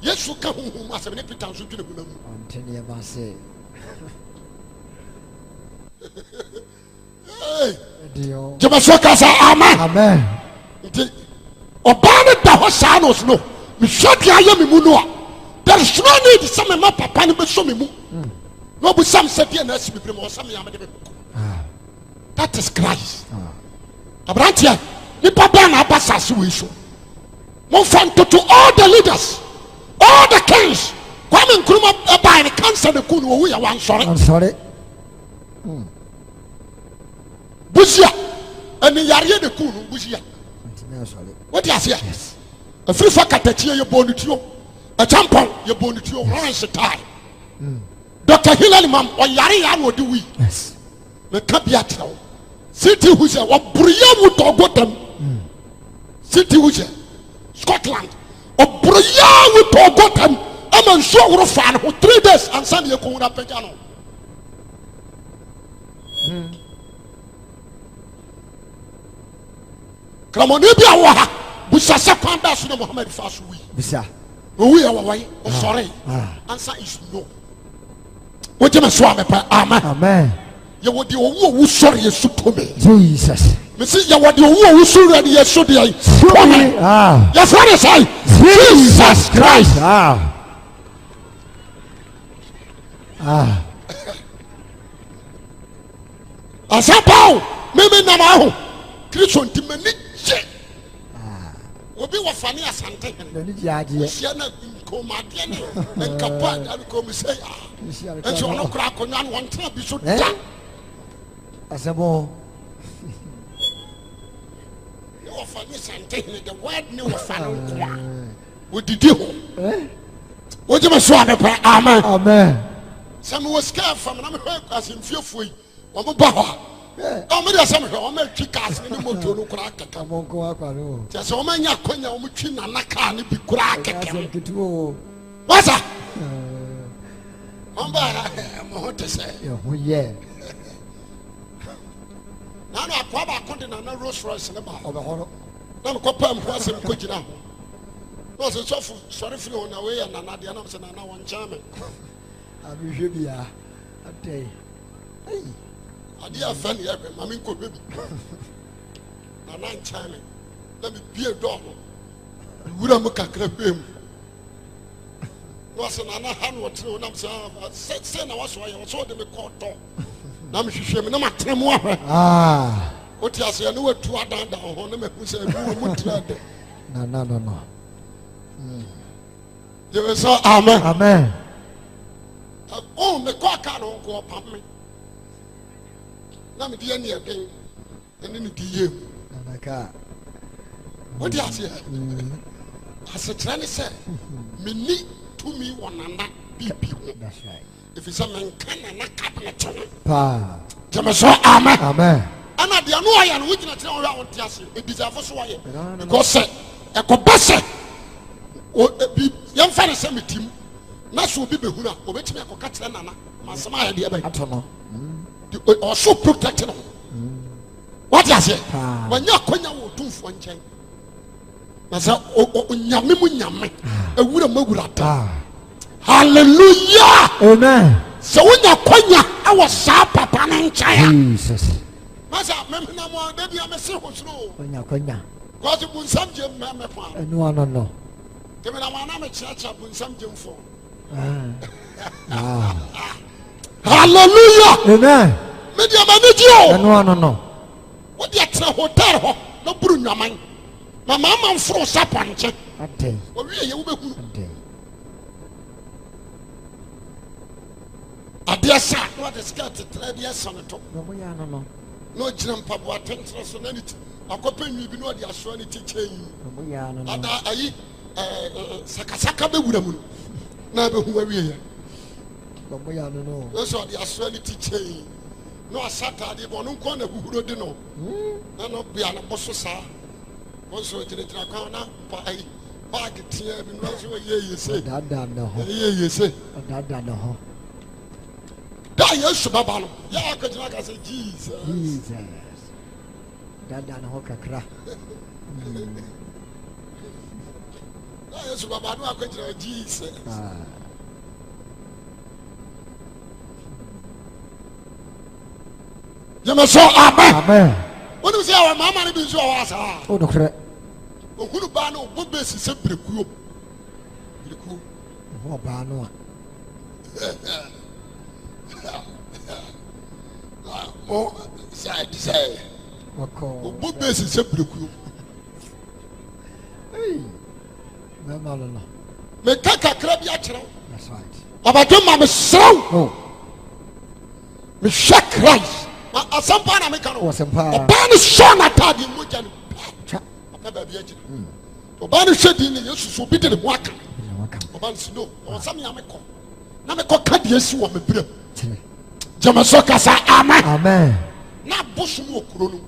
Yesu ka hu asem ne Peter so twene hu na mu antene ya ba say dio Jamaso kasa amen. Amen. Obane da ho sa no so no me hwadi aye me mu no a there is no need some ma papa ne be so me mu no bu sam se dia na asi me bre mo sam ya me de be that is Christ. Abrantia ni papa na abasase we so mo fan to all the leaders, all the kings. Kwame Nkrumah by the cancer the kunu wo ya wan sore. I'm sorry. Busia and yare the kunu busia. What do you say? Yes. A free fucker that you born to you. A tampon you born to you. Rise the tie. Dr. Hillary Mam or Yari Yano do we? Yes. The Capiatro. City who's a Bria would talk them. City who's Scotland. Or Bria would talk them. I'm sure fan for 3 days and Sunday Kuna Pejano. Come on, Ibia, we shall second us to Muhammad Fasu. Bisa. We are away. Oh, sorry. Answer is no. What you must swam. Amen. Amen. You would do sorry, you should to me. Jesus. Mrs. You would do sorry, you should be. Yes, what is I? Jesus Christ. As a bow, maybe now. Christian Timothy. Obi wa fani asante hen sia na nkoma de ne nkapa da ko mi say enso no kra akonya no wontra bi so da asebo ne wa fani asante hen the word ne wa fani nkwa odidi ho wo je me so abepa amen amen some was scared from na me asemfiefo yi wo mo ba ho oh, me say me o me twi cars ni moto no kura keka monko akwa no je say o ma nya konya o mo twi na na car ni bi kura keka ketu wasa on ba mo hote say yo ho ye na no akwa ba konde na na Rolls Royce ne ba obe horo na ko pam ko asem ko gina ho no say so sorry free on na we ya na na de na say na na won chame abi hwe bia atay ai adi afan ye be mama nko baby na na nchame let me bie door no wura mu kakra bem no say na na han wotre na say na waso ye so de me koto na me hwehwe me na matrem ahwe oti ase ye no watu adanda ho na me hu say mu tra de no ye say amen amen oh me ko aka no ko pam me na me die ne eden ene ne die nanaka what you say ase trane say me ni to me wonana bibi that's right if you say men kan na cabinet pa jama so amen amen ana de no aya no wugina tire on wa onti ase e deserve so waye because say e ko base o bi yam fa ne say metim na so bi behuna obetimi akoka tire nana masama ya de ebe atono or so protected. What you say? When you are going to do one chain, I said, oh, Yamimu, a wood of Mogurata. Hallelujah! Amen. So when you are going, I was sharp, Papa, and Jesus. Massa, remember no more, baby, I'm a silver slow. When you are going, because it was some gem, mamma. No. Give me a man, I'm a church up with some gem for. Hallelujah. Amen. Media manager. No. What you tell hotel? No Bruno man. My mama froze up on check. Ate. Oh, you will be. I dare say, what is got to 3 years on the top. No. No jump up, what tensions on anything. I could you know the astronomy chain. I Sakasaka Bewuramu. Never who we are. No. That's what the astrology chain. No, Saturday, but no corner who don't know. No, be an apostle. Also, to the Dracona, bag it here, and also, you say, that done the whole. You say, that done the whole. That yes, Babano. Yeah, I could like I say, Jesus. That done the whole crack. Yes, Babano, I could like Jesus. You must say amen. When you say our mama be so was oh no correct. Who ba no bo base se breku. Oh ba no. Oh say. Wako. Bo base se breku. Hey. No. Me kaka krabi a kire. That's right. Abadom ma me sew. Oh. Me shake Christ. Asampa na meka no oba ne so na tade moja no papa ba bia gina oba ne hwedi ne yesu so bi de ne ho aka oba ne no o sam ya meko na me ko ka de asi wo me brem jama so kasa amen amen na bosu no okuro no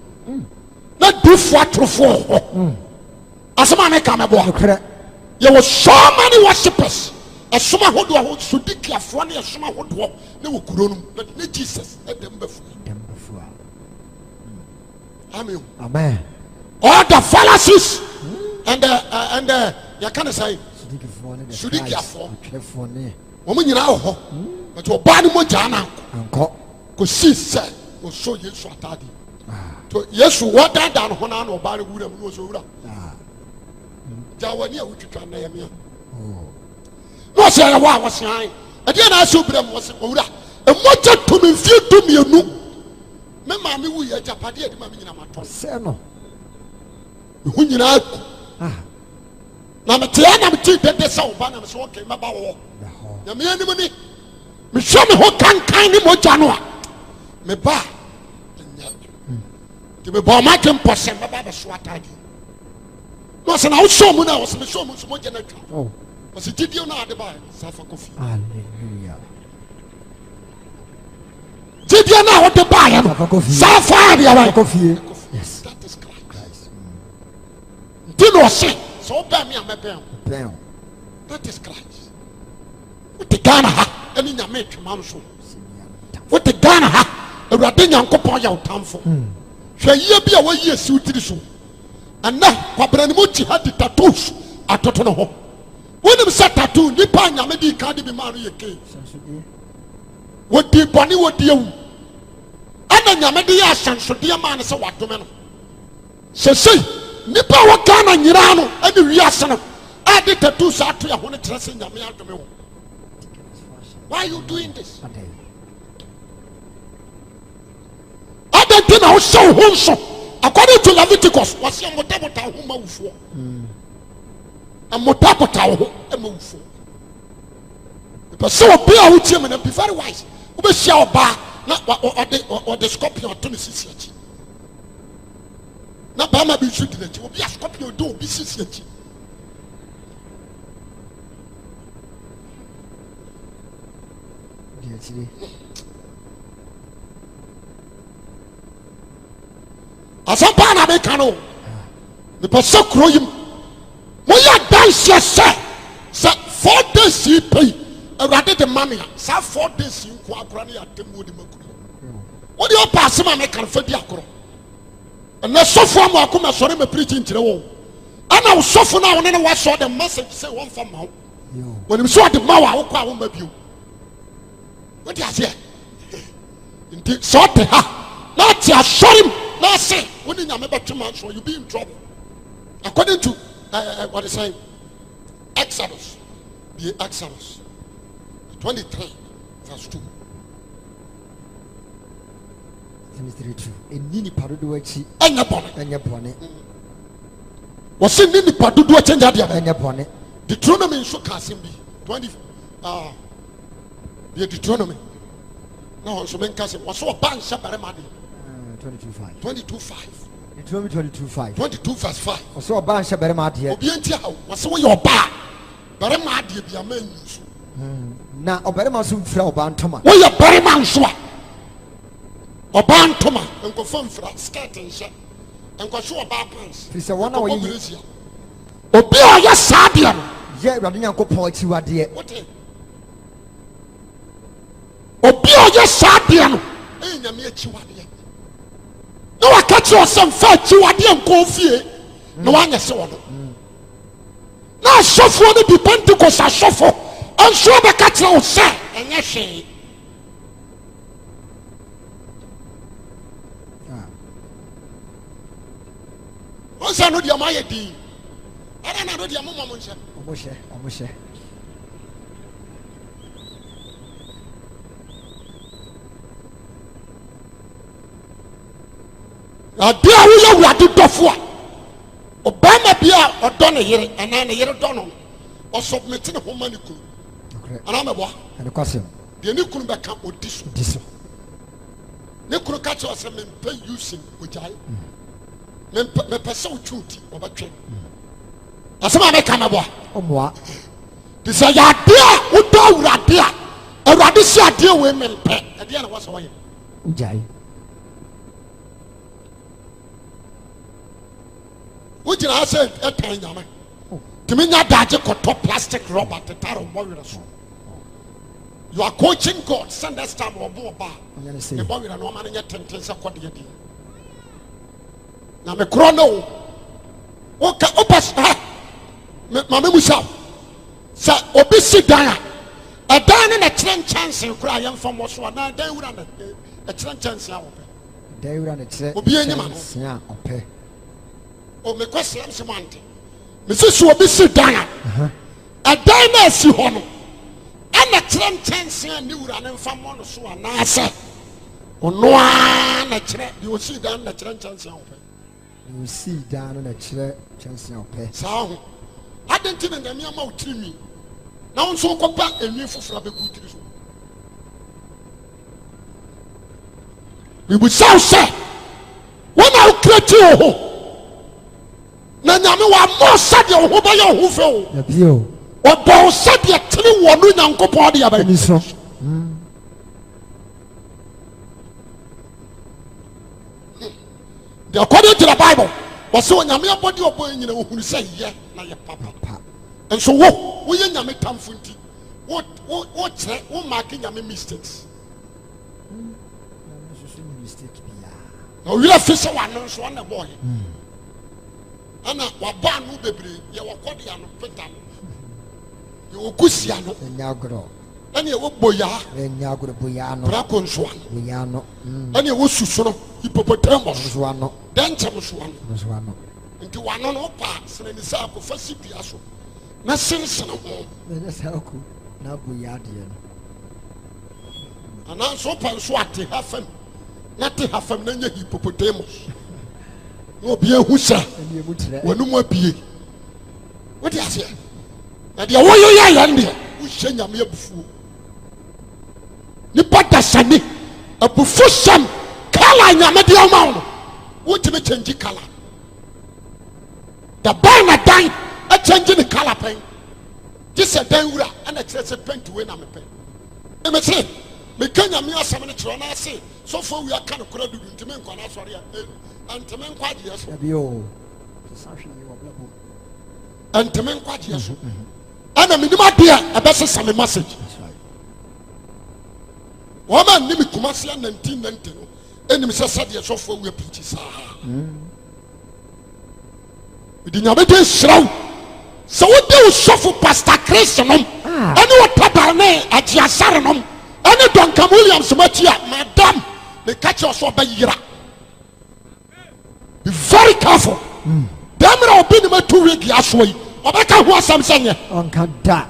na dufo atrofo ho asema me ka me bo ye was so many worshippers asoma hodo ho sodikiafo na asoma hodo na okuro no but na Jesus edem bafu amen amen all the Pharisees and you can say sodikiafo wo nyina ho but oba ni mo jana anko ko si se o so Yesu atade to Yesu wada dan ho na na oba ni wura mu no so wura jawani a wutwitwa na yame no se ya wa wasian e dia na aso bram wo se wura e moja to me fie to mienu me ma me wu ya japade e di ma me nyina mato se no hu nyina aku na me tia na me ti de sa oba na me so okay maba wo na me ani mu ni me hwe me ho kankan ni moja no a me ba ti me ba ma kem pose me ba be so atade no se na wo so mu na wo se me so mu so moja na twa oh wo se ti dio na ade ba sa fa kofi hallelujah ti dio na wo de ba ya no sa fa ade ba kofi yes that is Christ ti no se so ba me am be that is Christ what the Ghana ha ani nyame twema no so what the Ghana ha awurade nyankopon ya utamfo hwe yie bi a wayi asi utiri so ana kwabra ni mo chi ha di tattoos atoto no ho wonim sa tattoo nipa nyame di ka de bi ma no yeke wodi boni wodi ewu ana nyame de ya sansode ma no se wadome no sesei nipa wa Ghana nyira no ani wi ase no ade tattoos ato ya ho ne tere se nyame adome ho. Why are you doing this? Now show wholesome according to Leviticus was a motabota huma ufo a motabota ho emufo but so be a utie and be very wise we be share oba na or the scorpion to sisi achi na ba ma bi shoot the achi obi a scorpion do obi sisi achi asampa na be kanu the person kroyim mo ya dance say 4 days you pay awurade de mania say 4 days you ko akora na ya temu de makuru what do you pass ma me kan fa di akoro na sofo am akoma sore me preach nkire wo ana sofo na wona na wa so the message say one for ma when you saw the mawa wo kwa wo ma bio what do you say inti so te ha na ti asori na say when you nyame betwema so you be in trouble according to what is saying Exodus 23 verse 2 23:2 enini padodo achi enya bone was nini padodo achi dia enya bone Deuteronomy so kasim bi 20 the Deuteronomy no so men kasim was so ban shabare made 22:5 Deuteronomy 22:5 22 verse 5 so ban shabare made obi enti ha was wo your ba bare made bi amanyu na obarema so mfira oba ntoma wo ya bare man so a oba ntoma enko fam fra skirt nse enko so oba pants fisa wona wo yi obi o ya sadia no ye awurade nyankopon achiwade obi o ya sadia no nyame achiwade no wakachi osem fa achiwade enko fie no wanya se wono na asofo no bi Pentecost asofo anso be kachi o se enye hwe onsa no dia maye di ara na no dia momo mo nche omoshe adia wo ya wurade dofo a obama bia odo ne yere ana ne yere do no o submit ne homa ne kunu ana me bo ene kwasem de ne kunu be ka odiso ne kunu ka che o se me pay using ojai me pese o chuti o ba twe asema me ka me bo omoa de se ya dia wo do wurade a awurade si adeɛ wei mempɛ ɛdeɛ na wɔsɛ wɔyɛ ujai wogyina ha sɛ ɛtan nyame tumi nya daagye kɔtɔ plastic rubber tetare ɔbɔ werɛ so you are coaching God send next time ɔbɔ ɔba ne bɔ werɛ no ɔma no nyɛ tenten sɛ kɔdeɛ deɛ na mekorɔ no woka wopɛ sɛ mame mu sɛ sɛ obi si dan a ɛdan ne na kyerɛ nkyɛnse koraa yɛmfa mmɔ so anaa dan wura na ɛkyerɛ nkyɛnse a wɔpɛ dan wura ne kyerɛ obi anyim ano nkyɛnse a ɔpɛ o mekɔ sɛm sɛ mo ante mesi so obi si dan a ɛdan na asi hɔ no ɛna kyerɛ nkyɛnse a ne wura ne mfa mmɔ no so anaasɛ ɔno a na kyerɛ deɛ ɔsi dan na kyerɛ nkyɛnse a wɔpɛ osi dan no na kyerɛ nkyɛnse a ɔpɛ saa ho adɛn nti na nyame ama wo tiri nwi na wo nso wokɔpa enwi foforɔ bɛgu tiri so mebusa wo sɛ wɔn a wokira ti wo ho na nyame wammɔ sɛdeɛ wo ho bɛyɛ wo ho fɛ o yabio ɔbɔ wo sɛdeɛ tene wɔ no nyankopɔn de yɛbɛni so the according to the Bible wɔsɛ onyame abɔde ɔbɔ nyina wɔhunu sɛ yɛ na yɛ papa nso woyɛ nyame tamfo nti wokyerɛ womaake nyame mistakes na ɔwerɛ fi sɛ wano nso ɔna bɔɔyɛ ɛna wabɔ ano bebree yɛwɔ kɔde ano peta no yɛwɔ kusia no ɛne yɛwɔ boyaa brako nsoa no ɛne yɛwɔ susu no hippopotamus dɛnkyɛm soa no nti wano no wopa sene ne sɛ akɔfa si dua so na sensene ho anaasɛ wopa nso ate ha fam na te ha fam na nyɛ hippopotamus na obi ehu sɛ wɔn mu abie wodi aseɛ na deɛ wɔyɛ yɛn deɛ wohyɛ nyame abufuo nipa dasani abufu hyɛm kala nyame deɛ ɔma wo no wotumi kyɛngyi kala daban na dan akyɛngyi ne kala pɛn gye sɛ dan wura ɛna kyerɛ sɛ pɛnti wei na mepɛ ɛmɛkyerɛ meka nyame asɛm no kyerɛ ɔno ase sɔfoɔ wi aka no kora dudu ntimi nkɔ no asɔre a ntimi nkɔ agyeɛ so ntimi nkɔ agyeɛ so ɛna menim adeɛ ɛbɛsesa me message wɔma nnim kumase a 1990 no ɛnim sɛ sɛdeɛ sɔfoɔ wi apirikyi saa mede nyame de nhyira wo sɛ wode wo sɔfo pastor Chris nom ɛne wo tabal ne agyeasare nom ɛne Duncan Williams makyi a madam meka kyerɛ sɛ ɔbɛyera be very careful dɛmmerɛ obi ne matu wigi asoɔ yi ɔbɛka ho asɛm sɛ nyɛ ɔnka da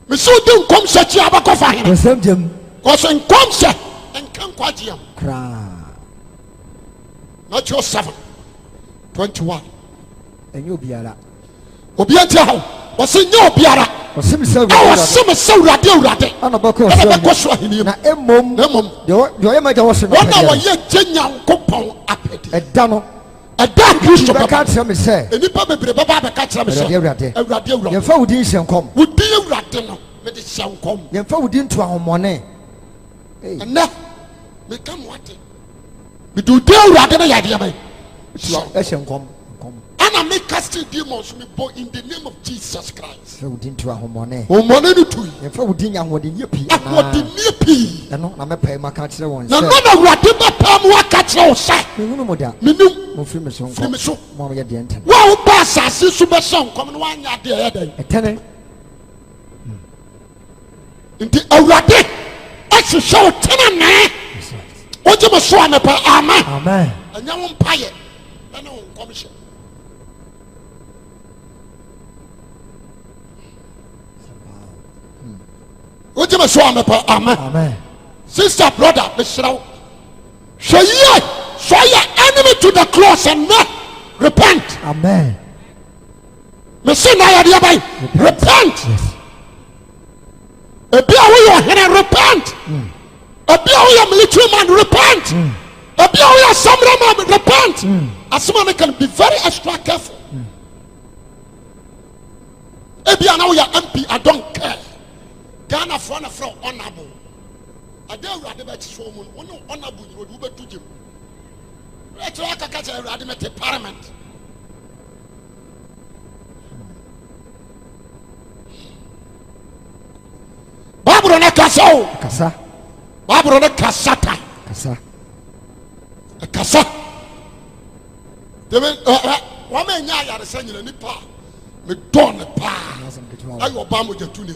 mesi wode nkɔmhyɛ kyi a bɛkɔfa hene ɔsɛm gyam kɔsɛ nkɔmhyɛ ɛnka nkwagyeɛm kraa Matthew 7:21 ɛnyɛ obiara obiara ntia hɔ wɔsɛ nyɛ obiara ɔsɛm sɛ wɔsɛm sɛ awurade ana bɛkɔ so ahenniam na mmom deɛ ɔyɛ magya wɔ so no wɔn a wɔyɛ gye nyankopɔn apɛdeɛ ɛda no ɛda kristo bɛka kyerɛ me sɛ nnipa bebree bɛba bɛka kyerɛ me sɛ awurade yɛmfa wo din hyɛ nkɔm wo din awurade no mede hyɛ nkɔm yɛmfa wo din to ahomɔne ɛnɛ meka mo ate mede wo din awurade no yɛadeɛ bɛn ɛhyɛ nkɔm ana me casting demons me bo in the name of Jesus Christ. Fɛ wo din to ahomɔne. Ahomɔne no to yi. Yɛmfa wo din ahoɔden yɛ pii. Ahoɔden yɛ pii. Ɛno na mɛpɛ ma ka kyerɛ wɔn sɛ. Na no na Awurade bɛpɛ mu aka kyerɛ wo sɛ. Mehunu mo da. Menim. Mo firi me so nkɔ. Firi me so. Mo a moyɛ deɛ ntɛn. Wo a woba asase so bɛhyɛ nkɔm no woanyɛ adeɛ ɛyɛ dɛn. Ɛtɛne. Nti Awurade ɛhyehyɛ wo tenenee. Wogye me so anɔpa. Amen. Amen. Ɛnyɛ wo mpayɛ ɛne wo nkɔmhyɛ. Wogye me so anɔpa. Amen. Sister, brother, mesrɛ wo hwɛ yie so yɛ enemy to the cross and not repent. Amen. Mese na yɛdeɛ bɛn repent. Ebi a woyɛ ɔhene repent. Ebi a woyɛ military man repent. Repent. As someone can be very extra careful. Now we are MP, I don't care. Ghana from honorable. I don't rather bet so honorable you would do to you. Let's like a catch a parliament. Babylon Kasa. Babylon Kasata. Kasa. One man, I are saying in the pa. Me don't pa. I Obama Jatuni.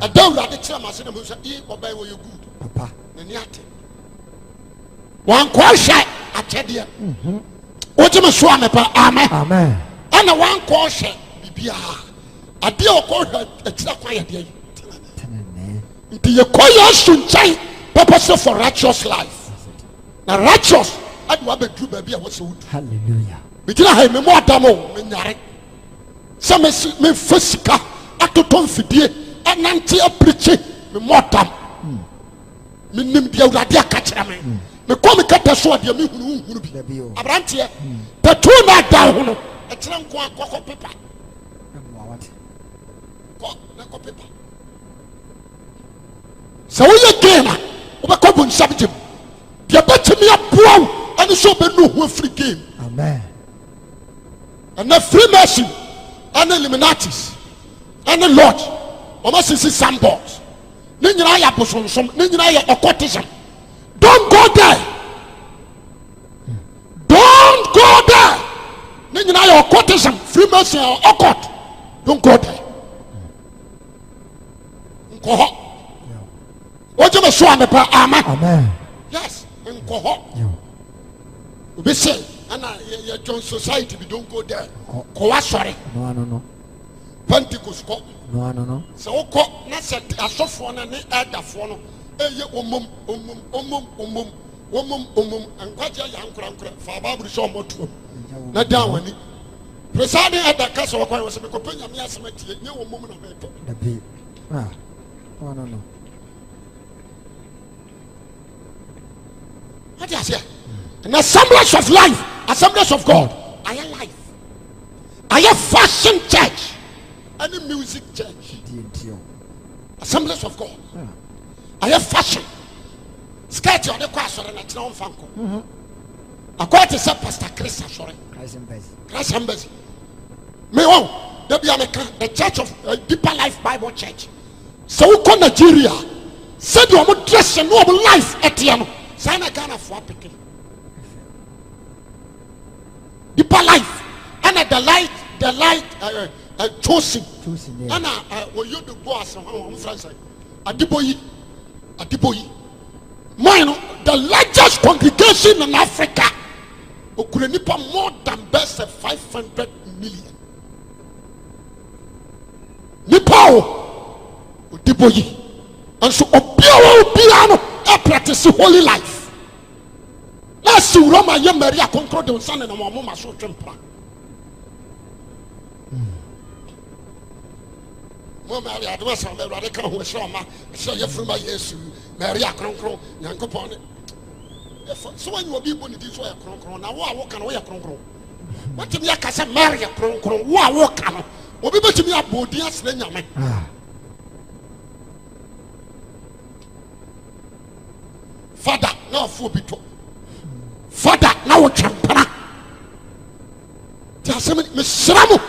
I don't like the chairman. I said, "E obey you good, Papa." One question I tell you. What you must show me, Amen. Amen. And one question, Bibia. I deal call her a quiet day. You call your sunshine purpose for righteous life. Now righteous, I do have a true baby. Hallelujah. Between I have more damo, Minare. Some me physical, I to turn for dear, and anti a preacher, me more dam. Me name the Radia catcher me. Me come cut a sword, you who be Abrantia. The two night down, a tram cocoa paper. Cocoa paper. So we again, we come on subject. You bet me up wow, and so be no free game. Amen. And the Freemason, and the Illuminatis, and the Lord, almost is some box. Ninja Bosom, Ninja occultism. Don't go there. Don't go there. Ninja occultism, Freemason or occult. Don't go there. Go. What you show me, Amen. Yes, and go home. We say, and your John society, we don't go there. Go sorry. No. Pentecost go. No. So go, not set a soft one and add the phone. And what your young grandpa, Faber, show more to him. Not down when he presiding at the castle, I was a companion of Yasamati, no woman of it. No. What is it? An assemblage of life, assemblage of God. I am life. I am fashion church. Any music church. Assemblage of God. I have fashion. Sketch on the question and it's not funko. According to say Pastor Chris, sorry. Christ Embassy. Me oh, the Church of Deeper Life Bible Church. So we call Nigeria. Said you are dress and noble life at the end. Sana Ghana for picking. Deeper Life. And the light chosen. And when you do boss on France. Adiboyi. Mine, the largest congregation in Africa. Okurenipa more than best 500 million. Nipa Adiboyi. And so Obiano practice holy life. Let's see Roma Maria control the son and Mama so temper. Maria, I was on the radical who saw my so you're from my yes, Maria Croncro, Yankopon. So when you will be born, it is why a croncro. Now, walk away a croncro. What to me, I can marry a croncro, walk on. Or be to me a bodias, then you Father, now for bito. Father, now champana. Just a minute, Miss Ramu.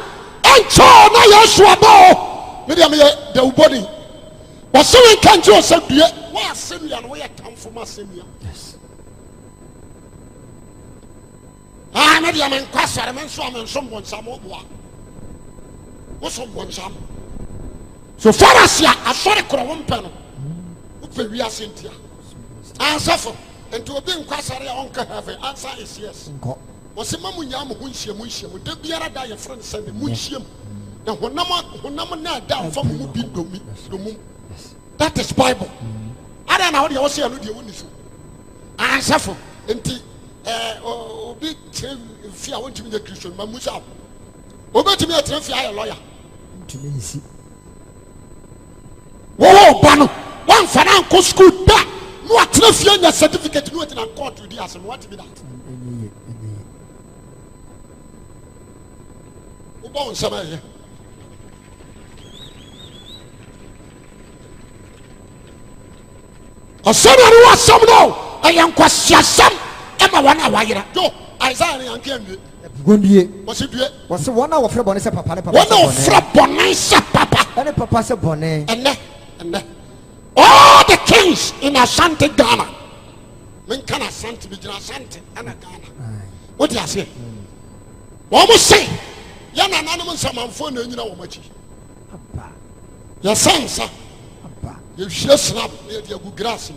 And so now you're swabo. Maybe I'm the body. But so we can't do something. Why send you and where I come from? Yes. Maybe I'm in Quassa, I'm in someone, some more. What's someone some? So far as I saw the Crown panel. We are Cynthia. Answer for and to obey Quassa, uncle have an answer is yes. Was a mamunyam Munshim, with the Biara die a friend send the Munshim. Now, when number down from Mubi, that is Bible. I don't know how you say, I know you wouldn't answer for and Obi fear want to be a Christian, Mamusa. Over to me a traffic lawyer. To me, see. Whoa, Bano, one financial school back. no atena fie nya certificate no atena court with the asem what be that ubon sama ye asana no asam no ayan kwasiasam ema wana wayira yo Isaiah ne yankembe gondie wose due wose wona wo frɛ bɔne sɛ papa ne papa wona wo frɛ bɔne sɛ papa ɛne papa sɛ bɔne ene all the kings in Ashanti Ghana men kana Ashanti bi jina Ashanti ana Ghana what do you say wo mo say ya na nanom nsamanfo na nyina wo machi papa ya sansa papa you hwe snap na dia gu grass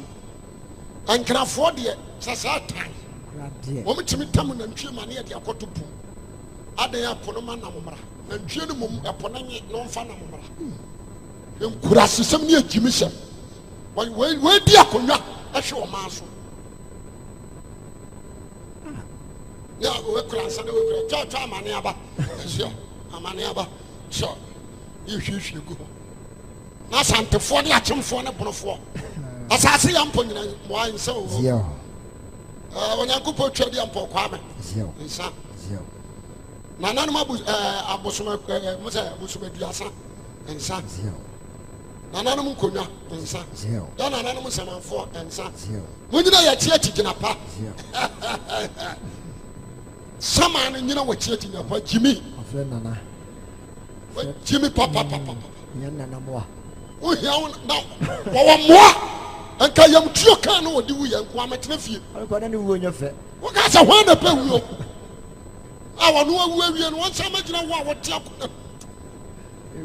ankrafo de sasa tan wo mtimi tam na ntwe ma na dia koto pu adan apono ma na momra na ntwe no mum apono nye no mfa na momra enkurasesem ne agimisem we di akonwa ehwe o ma so ya we kransa na we kra cha amane aba sio amane aba sio ihwehwe gu na santefo ne achemfo ne bonofo asase ya mpo nyina mo anse o zio onyankopo twadi ampo kwa me zio nsa zio na nanum abosoma musa abosoma duasa nsa zio na nanum nkonwa nsa zio ya na nanum samanfo nsa zio munyina ya tie gina pa zio sama ne nyina wa tie gina pa jimi afre nana jimi papa nya nana moa o hia na wo moa anka yam tuo kan no odi wu yanko ametena fie alko na ne wo nya fɛ wo ka sa hwan na pa wuo awanu awu awie no wonsa magina wo a wote akona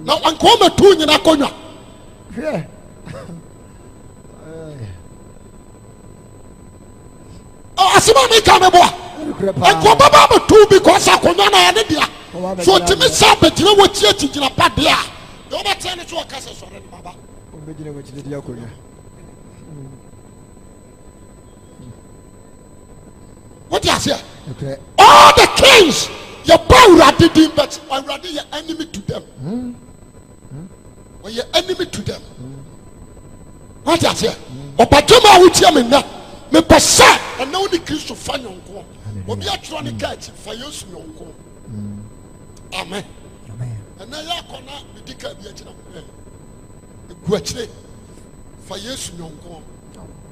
na anka o matu nyina konwa hwɛ asema me ka me boa anka baba matu because akonwa na ya ne dia so timi sa betina wo tie gina pa dia yo ba tene so ka se sore ni baba o begina wo chide dia akonya what you say okay all the kings your power did him but already your enemy to them when your enemy to them what you say obajoma wutia me na me pese and now the Christ fa nyonko obi atro ne ka chi fa yesu nyonko amen amen and now ya kona bidika bi achina egu achire fa yesu nyonko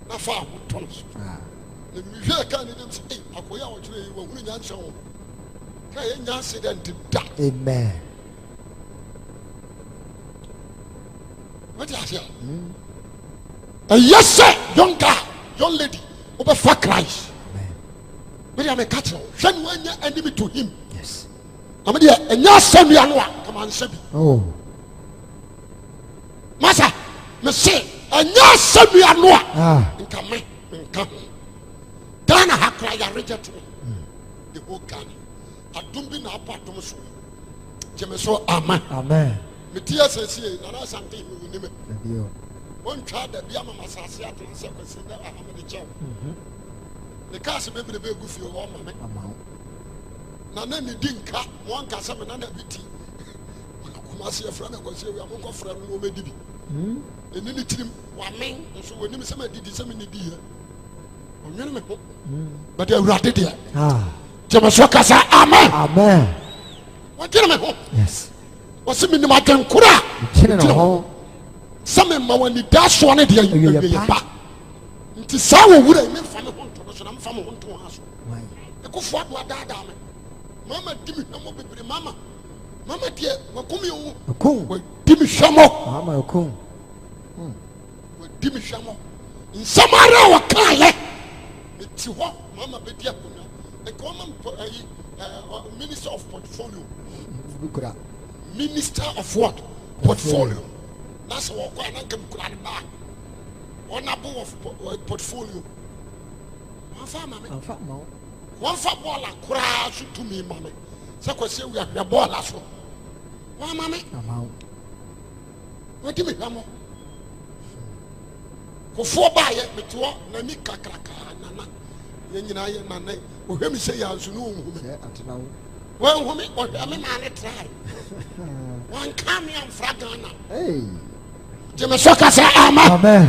na fa ahoto so na mi hwe ka ne dem say akoya wo chire yi wo hunu nyanse wo ka ye nyanse den da amen what you say yes sir young girl young lady over for Christ amen we am a catch when you enemy to him yes am dia enya samia no a come on sabi oh masa me say enya samia no a nka me nka Ghana ha cry ya reject me the whole Ghana adum bi na apatom so jeme so amen me tia sesi na na sante me ni me ndio on twa da bia mama sase aton se kwesi na ahamede chew the case be be gu fi o mama amao na ni dinka won ka se me na na biti kuma se afra na kwesi wi amon fra no o medibi eni ni tirim wa men so woni me se ma didi se me ni di he onwene me ho but awurade de jema so ka sa amen what do me ho yes wasi me ni ma denkura chine no ho some ma wani daso ne de ye pa nti sa wo wura me fa me ho nto so na me fa me ho nto ha so e ko fo ado ada me mama dimi na mo bebre mama de wakumi wo okun dimi hwamo mama okun dimi hwamo nsamara wa kale ti ho mama be dia kuna e ko minister of portfolio bukura minister of what portfolio that's what ko na kam kura ba honorable of portfolio afa ma wan fa bola kura so to me mama se ko se wi ahwe bola so wa mama wa dimi hwamo ko fo ba ye meto na ni kakraka nana ye nyina ye nana o hwem se ya nsu no onhume atena wa onhume o me ma ne try wan kam ya mfragana hey je me so ka say amen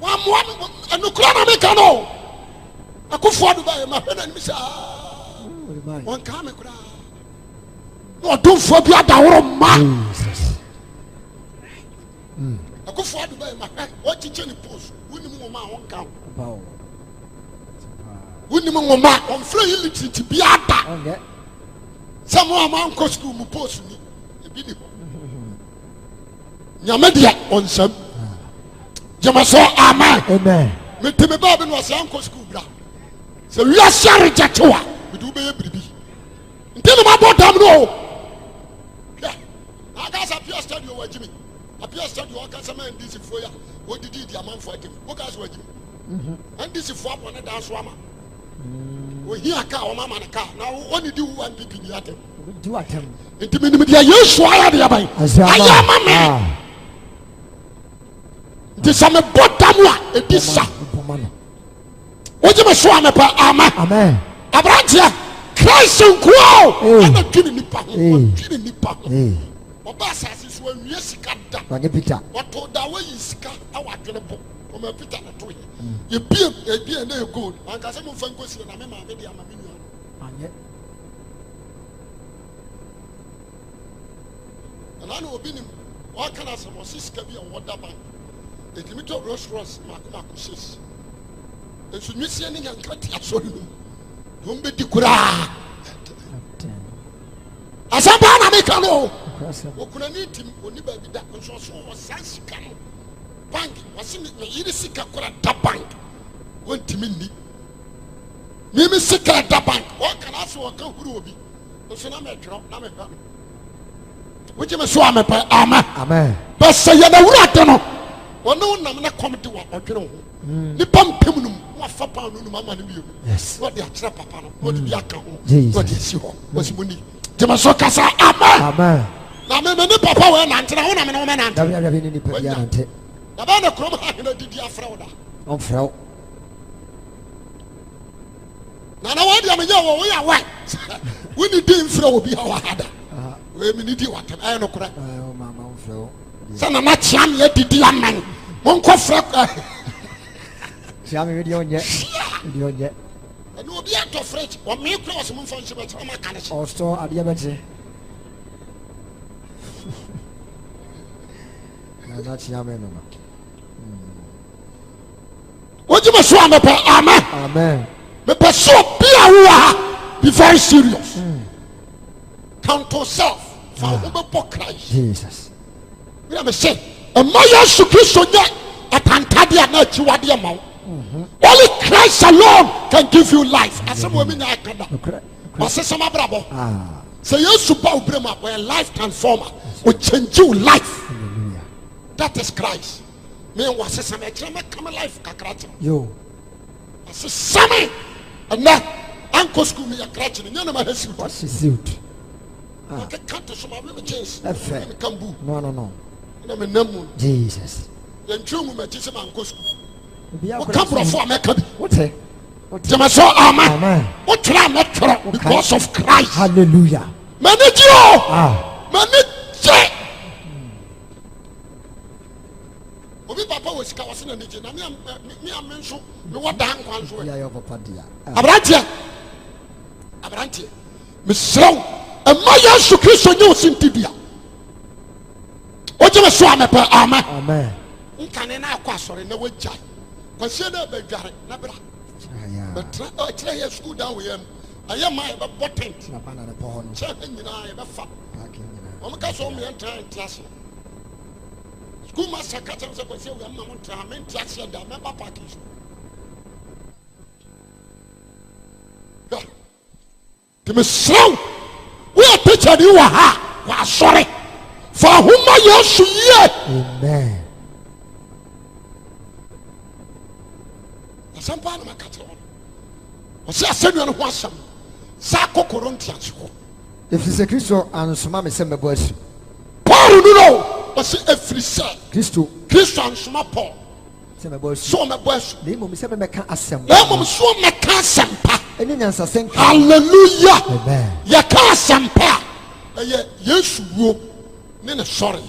wa mo ɛnu kura na mi ka no akufo ado ba yɛ ma hwɛ na nim sɛ wɔn kaa mi kura na ɔdomfoɔ bi adahoro ma akufo ado ba yɛ ma hwɛ wɔkyekyɛ ne post wunim nwoma a wɔn ka ho wunim nwoma a wɔn fira yi litiri bi ada sɛ mo a mo ankɔ sukuu mu post ni ebi ni hɔ nyame deɛ ɔnsɛm gyama so amen meteme baa bi na ɔsɛ ankɔ sukuu bra sɛ wiase aregye wa mede wobɛyɛ biribi nti ne mabɔ dam no o hwɛ aka sɛ apia studio wagyimi apia studio ɔka sɛ ma ndisifoɔ yi a wɔdidi di amanfoɔ atim woka sɛ wagyimi ndisifoɔ abɔ ne da so ama ohia ka ɔma ma ne ka na ɔne di wo npp ni atem nti menim deɛ yesu ayɛ deɛ ban ayɛ ama me nti sɛ mebɔ dam a ɛdi sa wogye me so a mepɛ ama aberanteɛ Christ nkoa ɛna dwene nipa ho ɔdwene nipa ho ɔba asase so anwie sika da ɔto da wayi sika awɔ adwene bo ɔma Peter na to yɛ yɛbie na yɛ gold anka sɛ momfa nkɔsie na me maame de ama me nua ɛna na obi nim ɔka na sɛ ɔse sika bi a ɔwɔ da bank ɛtumi tɔ Rolls Royce maako hyɛsi nso nwisie ne nyanka te asɔre no wɔn bɛdi koraa asɛmpa na meka no wɔkuna ne ntim ɔni baabi da nso ɔso wɔ saa sika no bank wɔse ne yere sika kora da bank wɔntimi nni mimi sika da bank wɔka na ase wɔka huru obi nso na mɛtwerɛ na mɛhwɛ no wogye me so a mepɛ amen bɛsɛ yɛda wurade no ɔne wo nam na kɔm de wɔ ɔdwene ho nipa mpem no mu wafa paa no num ama no bio wɔde akyerɛ papa no wɔde bi aka ho wɔde asi hɔ wɔsi mu ni gyema so kasa amen na me ne papa wɔ nante na wo na me ne wo nante dabi ne nipa bi nante na ba na kurom ha na didi afrɛ wo da ɔmfrɛ wo na wɔde am nyɛ wo yɛ wa wo ni di mfrɛ wo bi ha wa hada we mi ni di watam ayi no kora mama ɔmfrɛ wo sɛ na na kyea me adidi aman monkɔ frɛ kyea me deɛ ɔnyɛ ɛne obi atɔ frɛkyi ɔmee kora ɔsɛ momfa nhyɛ bɛkyerɛ ɔma ka ne kye ɔsɔ adeɛ bɛkye na kyea me no wogye me so a mepɛ amen mepɛ sɛ obi a wo ha be very serious count yourself fa wo bɛbɔ Christ Jesus we am say ɛma Yesu Kristo nyɛ atantade a na akyiwade ma wo only Christ alone can give you life asɛm wɔ mi nya akada ɔsesɛm abrabɔ sɛ Yesu ba wo brɛm a ɔyɛ life transformer o change your life that is Christ me wɔ asesɛm ɛkyerɛ mɛka me life kakra kyerɛ yo asesɛm ɛnɛ ankɔ school me yɛ krakye no nyɛ na ma ha siw ɔkeka to so ma me chase ɛfɛ kambu no na me namu Jesus yɛntwerɛ mu makyi sɛ mankɔ school woka borɔfo a mɛka bi gyama so amen wotwerɛ a mɛtwerɛ because of Christ hallelujah mane gye o mane gye obi papa wɔ sika wɔ se na ne gye na me a me nso mewɔ daa nkwa nso aberanteɛ mesrɛ wo ɛma Yesu Kristo nyɛ wo sentibia wogye me so a mɛpɛ amen nkane na akɔ asɔre na wagyae kwasie na bɛdware na bra bɛtra ɔkyerɛ yɛ school down wɔ yɛ no ɛyɛ ma yɛbɛbɔ tent kyerɛ ha nyinaa yɛbɛfa ɔmka sɛ ɔmeyɛ ntra nte aseɛ school master ka kyerɛ sɛ kwasie wɔ ma mo ntra mente aseɛ da mɛba parking so nti mesrɛ wo woyɛ teacher ne wɔ ha wɔ asɔre fa ahoma Yesu yie amen asɛmpa na maka kyerɛ wo ɔsɛ asɛnnua no ho asɛm saa kɔ Korintians hɔ ɛfiri sɛ Kristo ansoma me sɛ mɛbɔ asu Paul no no ɔsɛ ɛfiri sɛ Kristo ansoma Paul sɛ mɛbɔ asu na mmom sɛ mɛmɛka asɛm na mmom so mɛka asɛmpa ɛne nyansasɛm hallelujah amen yɛka asɛmpa a ɛyɛ Yesu wuo ne sɔre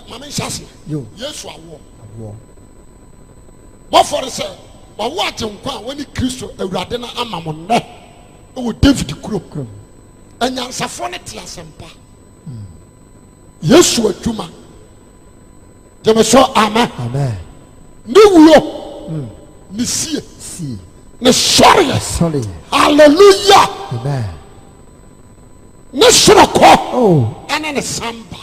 mame nhyɛ ase Yesu awoɔ bɔfɔre sɛ ɔwɔ agyenkwa a wɔne kristo awurade no ama mo nnɛ ɛwɔ david kurom anyansafoɔ no te asɛmpa yesu adwuma gyeme so amen ne wuo ne sie ne sɔreɛ hallelujah ne sorokɔ ɛne ne samba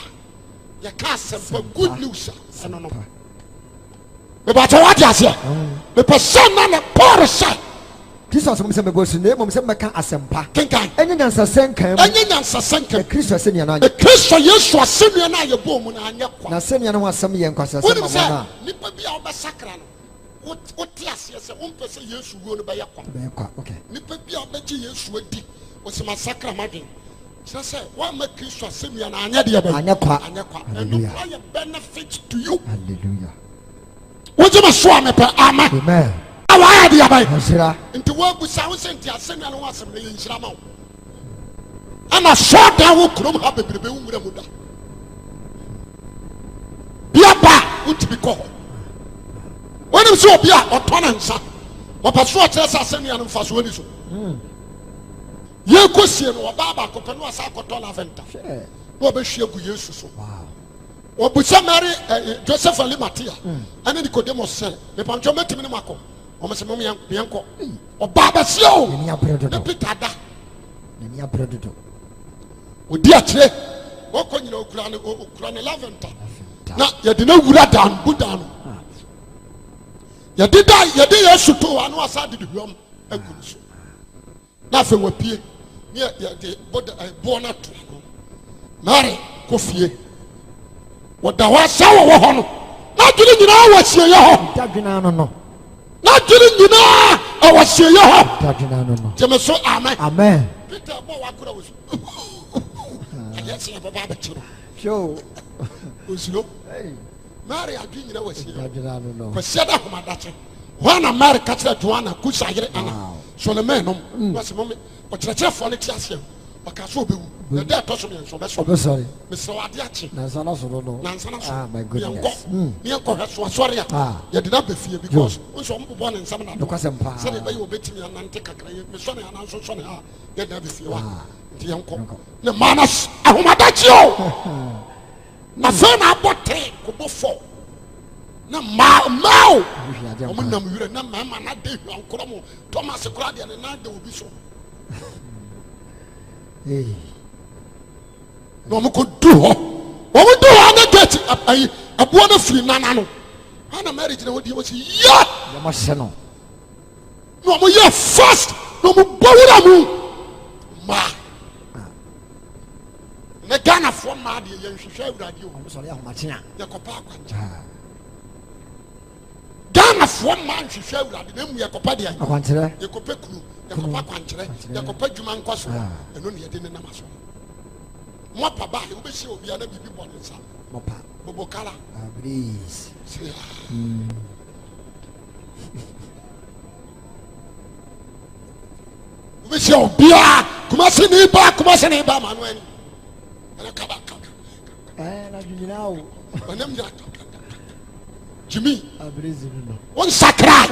yɛka asɛmpa good news a ɛno no mebɛkyɛ wate aseɛ mepɛ sɛ na ne paul sɛ kristo asɛm sɛ mebɔ so na mmom sɛ mɛka asɛmpa kenkan ɛnyɛ nyansasɛ nkan mu ɛnyɛ nyansasɛ nkan kristo asɛnnua no anyɛ kristo yesu asɛnnua no a yɛbɔɔ mu no anyɛ kwa na asɛnnua no ho asɛm yɛ nkwasasɛ wonim ma sɛ no a nnipa bi a wobɛsakra no wote aseɛ sɛ wompɛ sɛ yesu wuo no bɛyɛ kwa bɛyɛ kwa okay nnipa bi a wobɛgye yesu adi wɔsɛ masakra madwen kyerɛ sɛ woama kristo asɛnnua no anyɛ deɛ bɛyɛ anyɛ kwa anyɛ kwa ɛno kora yɛ benefit to you hallelujah wogye me so a mepɛ amen amen a wayɛ deɛ bɛyɛ ɔhyira nti woabusa wo sɛ nti asɛnnua no ho asɛm no yɛ nhyira ma wo ɛna sɔɔdan wo kurom ha bebrebe wo nwura mu da bia ba wontumi kɔ hɔ wonim sɛ obi a ɔtɔ ne nsa wɔpɛ so ɔkyerɛ sɛ asɛnnua no mfa so ani so yɛkɔsie no ɔbaa baako pɛ ne wasa akɔtɔ laventa na wɔbɛhwie agu yesu so wɔbusa mary joseph alimatia ɛne nicodemus sɛ mepantwɛ mɛtumi ne mu akɔ ɔmo sɛ mom yɛnkɔ ɔbaa bɛseɛ o ne peter da n'ani abere dodo odi akyire wɔkɔ nyina okura ne laventa na yɛde no wura dan buda no yɛde yesu to hɔ a na wasa de hwam agu no so na afei wapue ne yɛde boɔ no ato no mary kɔ fie wɔda hɔ asɛ wɔ hɔ no na adwene nyinaa wɔ asieyɛ hɔ dadwena no no na adwene nyinaa ɛwɔ asieyɛ hɔ dadwena no no gyeme so amen peter bɔ wakora wɔ so ɛyɛ sɛ yɛbɛba abɛkye no show osuro mary adwene nyinaa wɔ asieyɛ hɔ dadwena no no kwasiɛ da ahomadakye hɔ na mary ka kyerɛ joana kusa yere ana solomon nom wɔsɛ mɔme ɔkyerɛkyerɛfoɔ no te aseɛ ɔka so ɔbɛwu na dɛ ɛtɔ so mmiɛnsa ɔbɛsɔre mesrɛ wɔ ade akye nansa no soro no nansa no so my goodness meɛnkɔhwɛ so asɔre a yɛde no aba fie because nso ɔmbobɔ ne nsɛm nado nokwasɛm paa sɛdeɛ ɛbɛyɛ wɔbɛtumi anante kakra mesɔne ana nso sɔne a yɛde aba fie wa nti yɛnkɔ ne ma no ahomadakye o na fei na abɔ tere kɔbɔ fɔ na mao ɔmo nam werɛ na mmarima na da hwankorɔ mu thomas koraa deɛ ne nan da obi so na ɔmo kɔdu hɔ ɔmo du hɔ ne gate ayi aboɔ no firi nana no ana mary gyina hɔ deɛ wɔ sɛ ya yɛmɔhyɛ no na ɔmo yɛ fast na ɔmo bɔ wura mu maa ne ghanafoɔ mmaa deɛ yɛnhwehwɛ awurade o sɔre ahomakye a yɛkɔpa akwankyerɛ ghanafoɔ mmaa nhwehwɛ awurade na mu yɛkɔpa deɛ akwankyerɛ yɛkɔpɛ kunu yɛkɔpa akwankyerɛ yɛkɔpa dwuma nkɔ so ɛno ne yɛde ne nam aso moapa baa yɛ wobɛhyia obia na biribi bɔ ne nsa mopa bobokala breeze wobɛhyia obia kumase ne ba ma no ani ɛne kaba na dwunyina o ɔnam nyina Jimmy breeze no wonsakra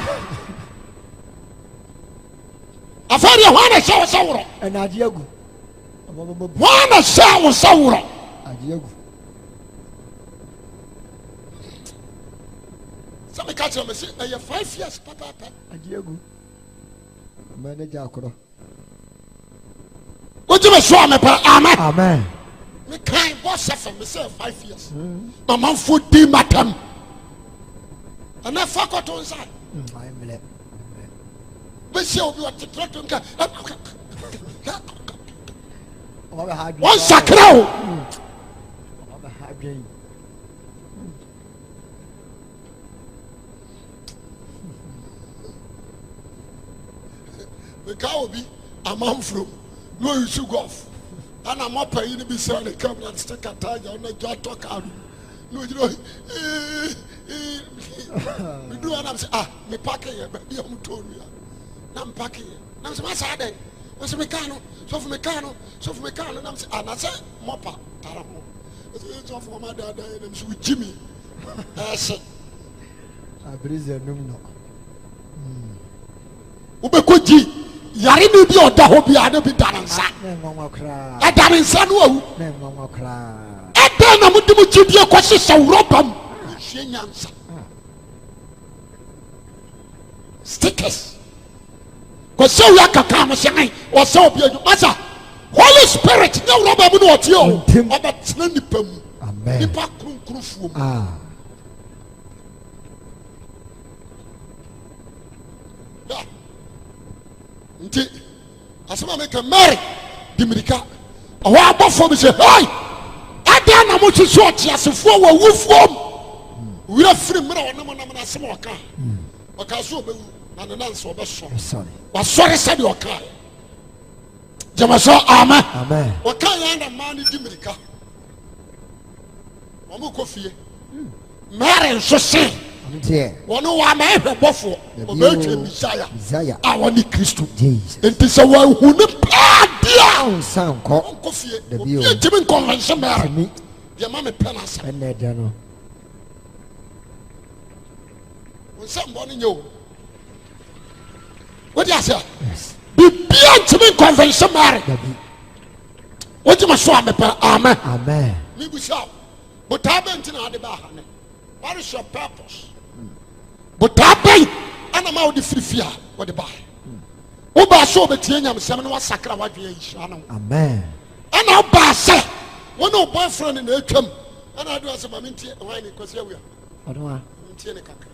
afari hɔ na hyɛ wo sɛ worɔ ɛna agye agu hɔ na hyɛ wo sɛ worɔ agye agu sɛ meka kyerɛ me sɛ ɛyɛ 5 years papapa agye agu manager akorɔ wogye me so a mepɛ amen mekan bɔ sɛ fɛ me sɛ 5 years mamanfoɔ di matam ɛnɛ fa kɔto nsa bɛhyia obi ɔtetrɛ to nka wɔnsakra o meka obi amanforo na ɔyusu golf ana mɔpa yi no bi sɛ ne kamera te katagya wona dwa tɔ kaa no na ɔgyina medu anam sɛ mepake yɛ baabi a motɔ nua na mpake yɛ nam sɛ masaa dɛn wɔsɛ meka no sɔfo meka no nam sɛ anasɛ mɔpa tara ho sɔfo ɔma daadaɛ nam sɛ wogyi me ɛhye abreze anum no wobɛkɔ gyi yare ne bi a ɔda hɔ biara ne bi da ne nsa ɛda ne nsa no awu ɛdɛn na mode mo gyidie kɔhyehyɛ worɔba mu nhwie nyansa stickers kɔsɛ wo akaka no hyɛn ɔsɛ obi adwu masa holy spirit nyɛ worɔba mu ne ɔteɛ o ɔbɛtena nipa mu nipa kronkronfoɔ mu nti asɛm a meka Mary di mirika ɔhɔ abɔfoɔ bi sɛ hei ɛdɛn na mohwehwɛ ɔteasefoɔ wɔ awufoɔ mu werɛ firi mmerɛ ɔnam nam no asɛm ɔka ɔka so ɔbɛwu na ne nansa ɔbɛsɔre wasɔre sɛdeɛ ɔka gyama sɛ amen ɔka yɛn na mmaa no di mirika ɔmo kɔ fie Mary nso se wɔno wɔ ama ɛhwɛ bɔfoɔ ɔbɛtwa Misaya a wɔne Kristo nti sɛ wɔahu ne paadeɛ ɔnkɔ fie obi agyimi nkɔnwɛnhyɛ Mary deɛ ma mepɛ no asɛm wo nsɛmbɔ no nyɛ o wode asɛ bibia nkyimi nkɔnwɛnhyɛ Mary wogyema so a mepɛ amen mebusa wo botaa bɛnti na ade baa ha ne what is your purpose botaa bɛn ana ma wode firifie a wode baa wobaa sɛ wobɛtie nyamesɛm no wasakra wadwene ahyira no ɛna wobaa sɛ wo ne wo boyfriend na atwam ɛna ade sɛ ma mentie hwan ne kwasi awia mentie ne kakra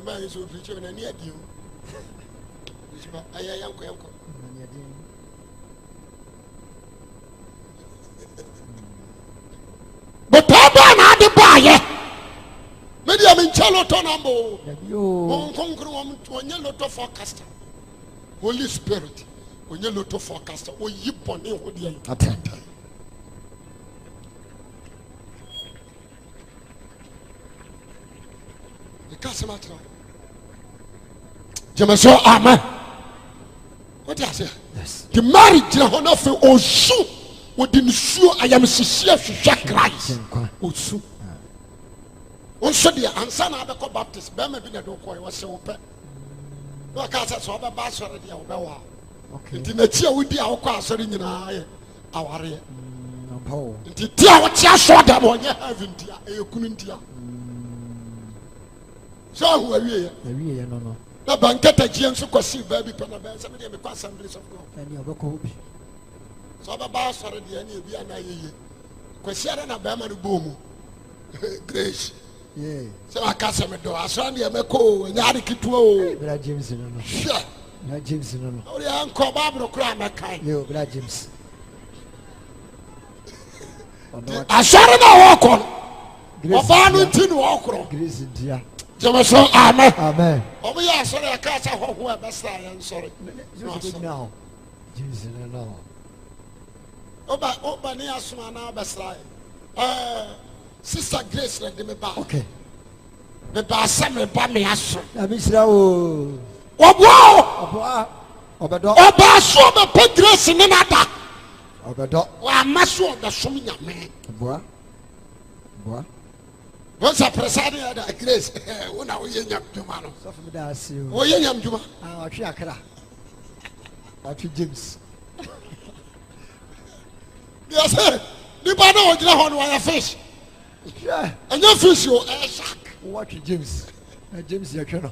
ma yɛ sɛ ɔpirikyi na ne adio ayɛ yɛnkɔ botaa bɛn na ade baayɛ mede a menkyɛ lotɔ no mbo ɔnkonkro ɔnyɛ lotɔ forecaster Holy Spirit ɔnyɛ lotɔ forecaster ɔyi bɔne ho deɛ ɛka sɛm akyerɛ gyeme so amen wote aseɛ nti Mary gyina hɔ no afei ɔsu wɔde nsuo ayamhyehyeɛ hwehwɛ Christ ɔsu nso deɛ ansa na abɛkɔ baptist bɛrima bi na de wokɔɛ wɔhyɛ wo pɛ na ɔka sɛ sɛ ɔbɛba asɔre deɛ wobɛwa nti n'akyi a wodi a wokɔ asɔre nyinaa yɛ awareɛ nti ti a wote asɔ da ma ɔnyɛ heaven ntia ɛyɛ kunu ntia sɛ ɔho awieɛ na bankatagyie nso kɔsii baabi pɛ na bɛɛ sɛ medeɛ mekɔ Assemblies of God sɛ ɔbɛba asɔre deɛ ne ebi ana yɛye kwasiada na bɛrima no bɔɔ mu Grace sɛ waka sɛ medɔ asɔre deɛ mɛkɔ ɛnyɛ ade ketewa o hwɛ wode ɛnkɔ Bible koraa mɛkae asɔre no a wɔkɔ no ɔbaa no nti ne wɔkorɔ gyeme so amen ɔmoyɛ asɔre ɛka sɛ hɔho a ɛbɛsra yɛ nsɔre woba ne asoma na wobɛsra yɛ Sister Grace na de me ba me ba sɛ me ba me aso ɔboa ɔba so ɔbɛpɛ Grace ne nada wama so ɔbɛsom nyame wɔn sɛ presade yɛda Grace wo na woyɛ nyam dwuma no woyɛ nyam dwuma ɔtwe James deɛ sɛ nipa na ɔgyina hɔ no wɔyɛ fish ɛnyɛ fish o ɛyɛ shark wɔtwe James James yɛtwe no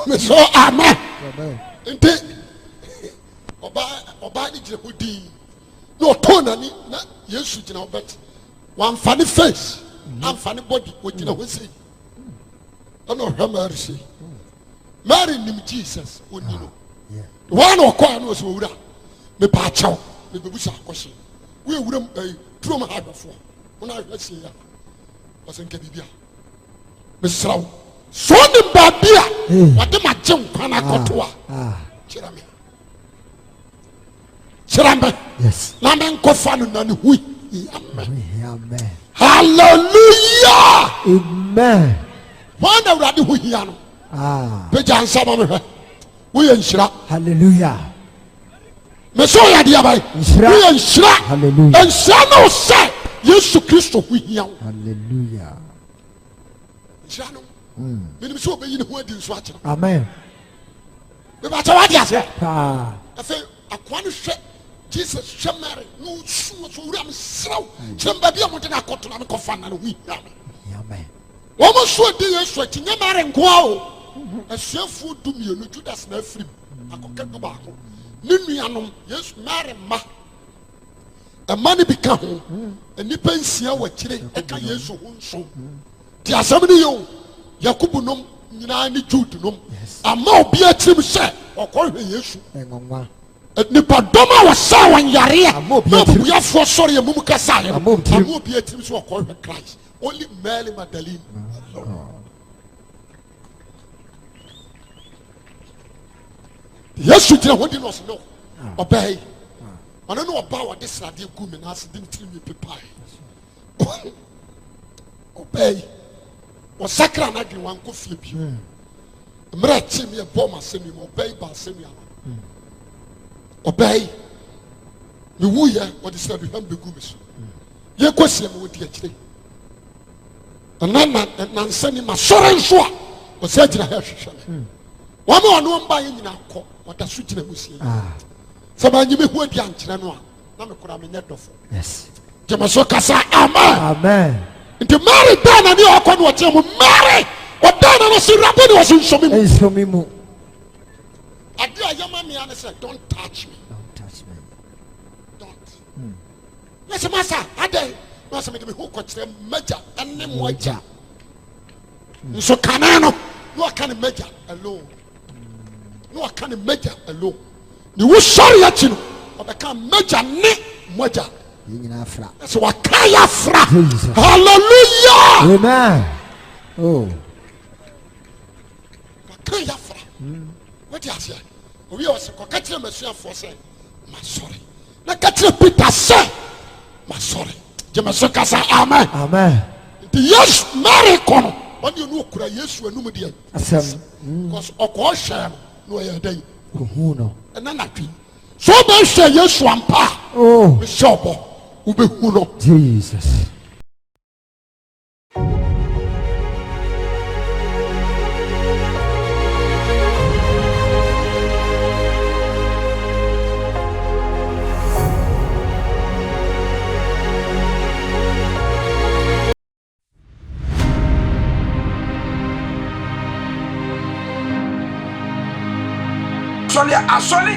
me so amen nti ɔbaa ne gyina hɔ din na ɔtɔn n'ani na Yesu gyina hɔ bɛt wamfa ne face amfa ne body ɔgyina hɔ sei ɛna ɔhwɛ Mary sei Mary nim Jesus ɔni no wɔn na ɔkɔɔ no ɔsɛ owura mepa akyɛw mebebusa akɔhye wo ewuram turom ha adɔfoɔ wo na ahwɛ sie ya ɔsɛ nka bibia mesrɛ wo so ne baabi a wɔde magye nkwa no akɔto a kyerɛ me na menkɔfa no na ne hui amen hallelujah amen wɔn na awurade ho hia no pagya nsa ma mehwɛ woyɛ nhyira hallelujah me so ya dia bai we nshira hallelujah nshira no say Yesu Kristo hu hia wo hallelujah nshira no me ni so be yi ne ho adi nso akira amen me ba ta wa dia se afa akwa no hwe Jesus Shamari no so wura me sraw chamba bia mo de na koto na me kofa na no hu hia amen wo mo so di Yesu atinya mare nko o asuafu dumienu Judas na afrim akoka ko ba ko ne nuanom Yesu mare ma amani bi ka ho anipa nsia wa kire eka Yesu ho nso ti asam ni yo Yakubu nom nyina ni Jude nom ama obi atim se okohwe Yesu engonwa nipa doma wa sa wan yare no bu ya fo sori amum kasa ye ama obi atim se okohwe Christ only Mary Magdalene Yesu tira ho di no so no obey ana no oba wa de srade gu me na ase dim tiri mi pepai obey o sakra na dwi wan ko fie bi mra chi me bo ma se mi obey ba se mi ama obey me wu ye o de srade ham be gu me so ye kwasia me wodi akire ana na nsani ma sore nso a o se gira ha hwehwe wa ma ono mba ye nyina akọ wada so gira musie saba nyi me hu adi ankyere no a na me kora me nyedofo yes jemaso kasa amen amen nti Mary dana ni akọ no oche mu Mary o dana no si rabo ni o so nsomi mu adi ayama me an say don't touch me don't yes masa ade no say me hu ko kire maja ene moja nso kana no aka meja alone no aka meja alone ni wo sorry ya chi no obeka meja ne moja yina afra so wakaya fra hallelujah amen oh wakaya fra what you say obi o se ko ka kire masuafo say ma sorry na ka kire Peter say ma sorry je maso kasa amen amen yes Mary kono when you know kura Yesu anum de asem because okọ hwe no ya dai ohu no na na twi so be hwe Yesu ampa oh be shobo u be hu no Jesus Asole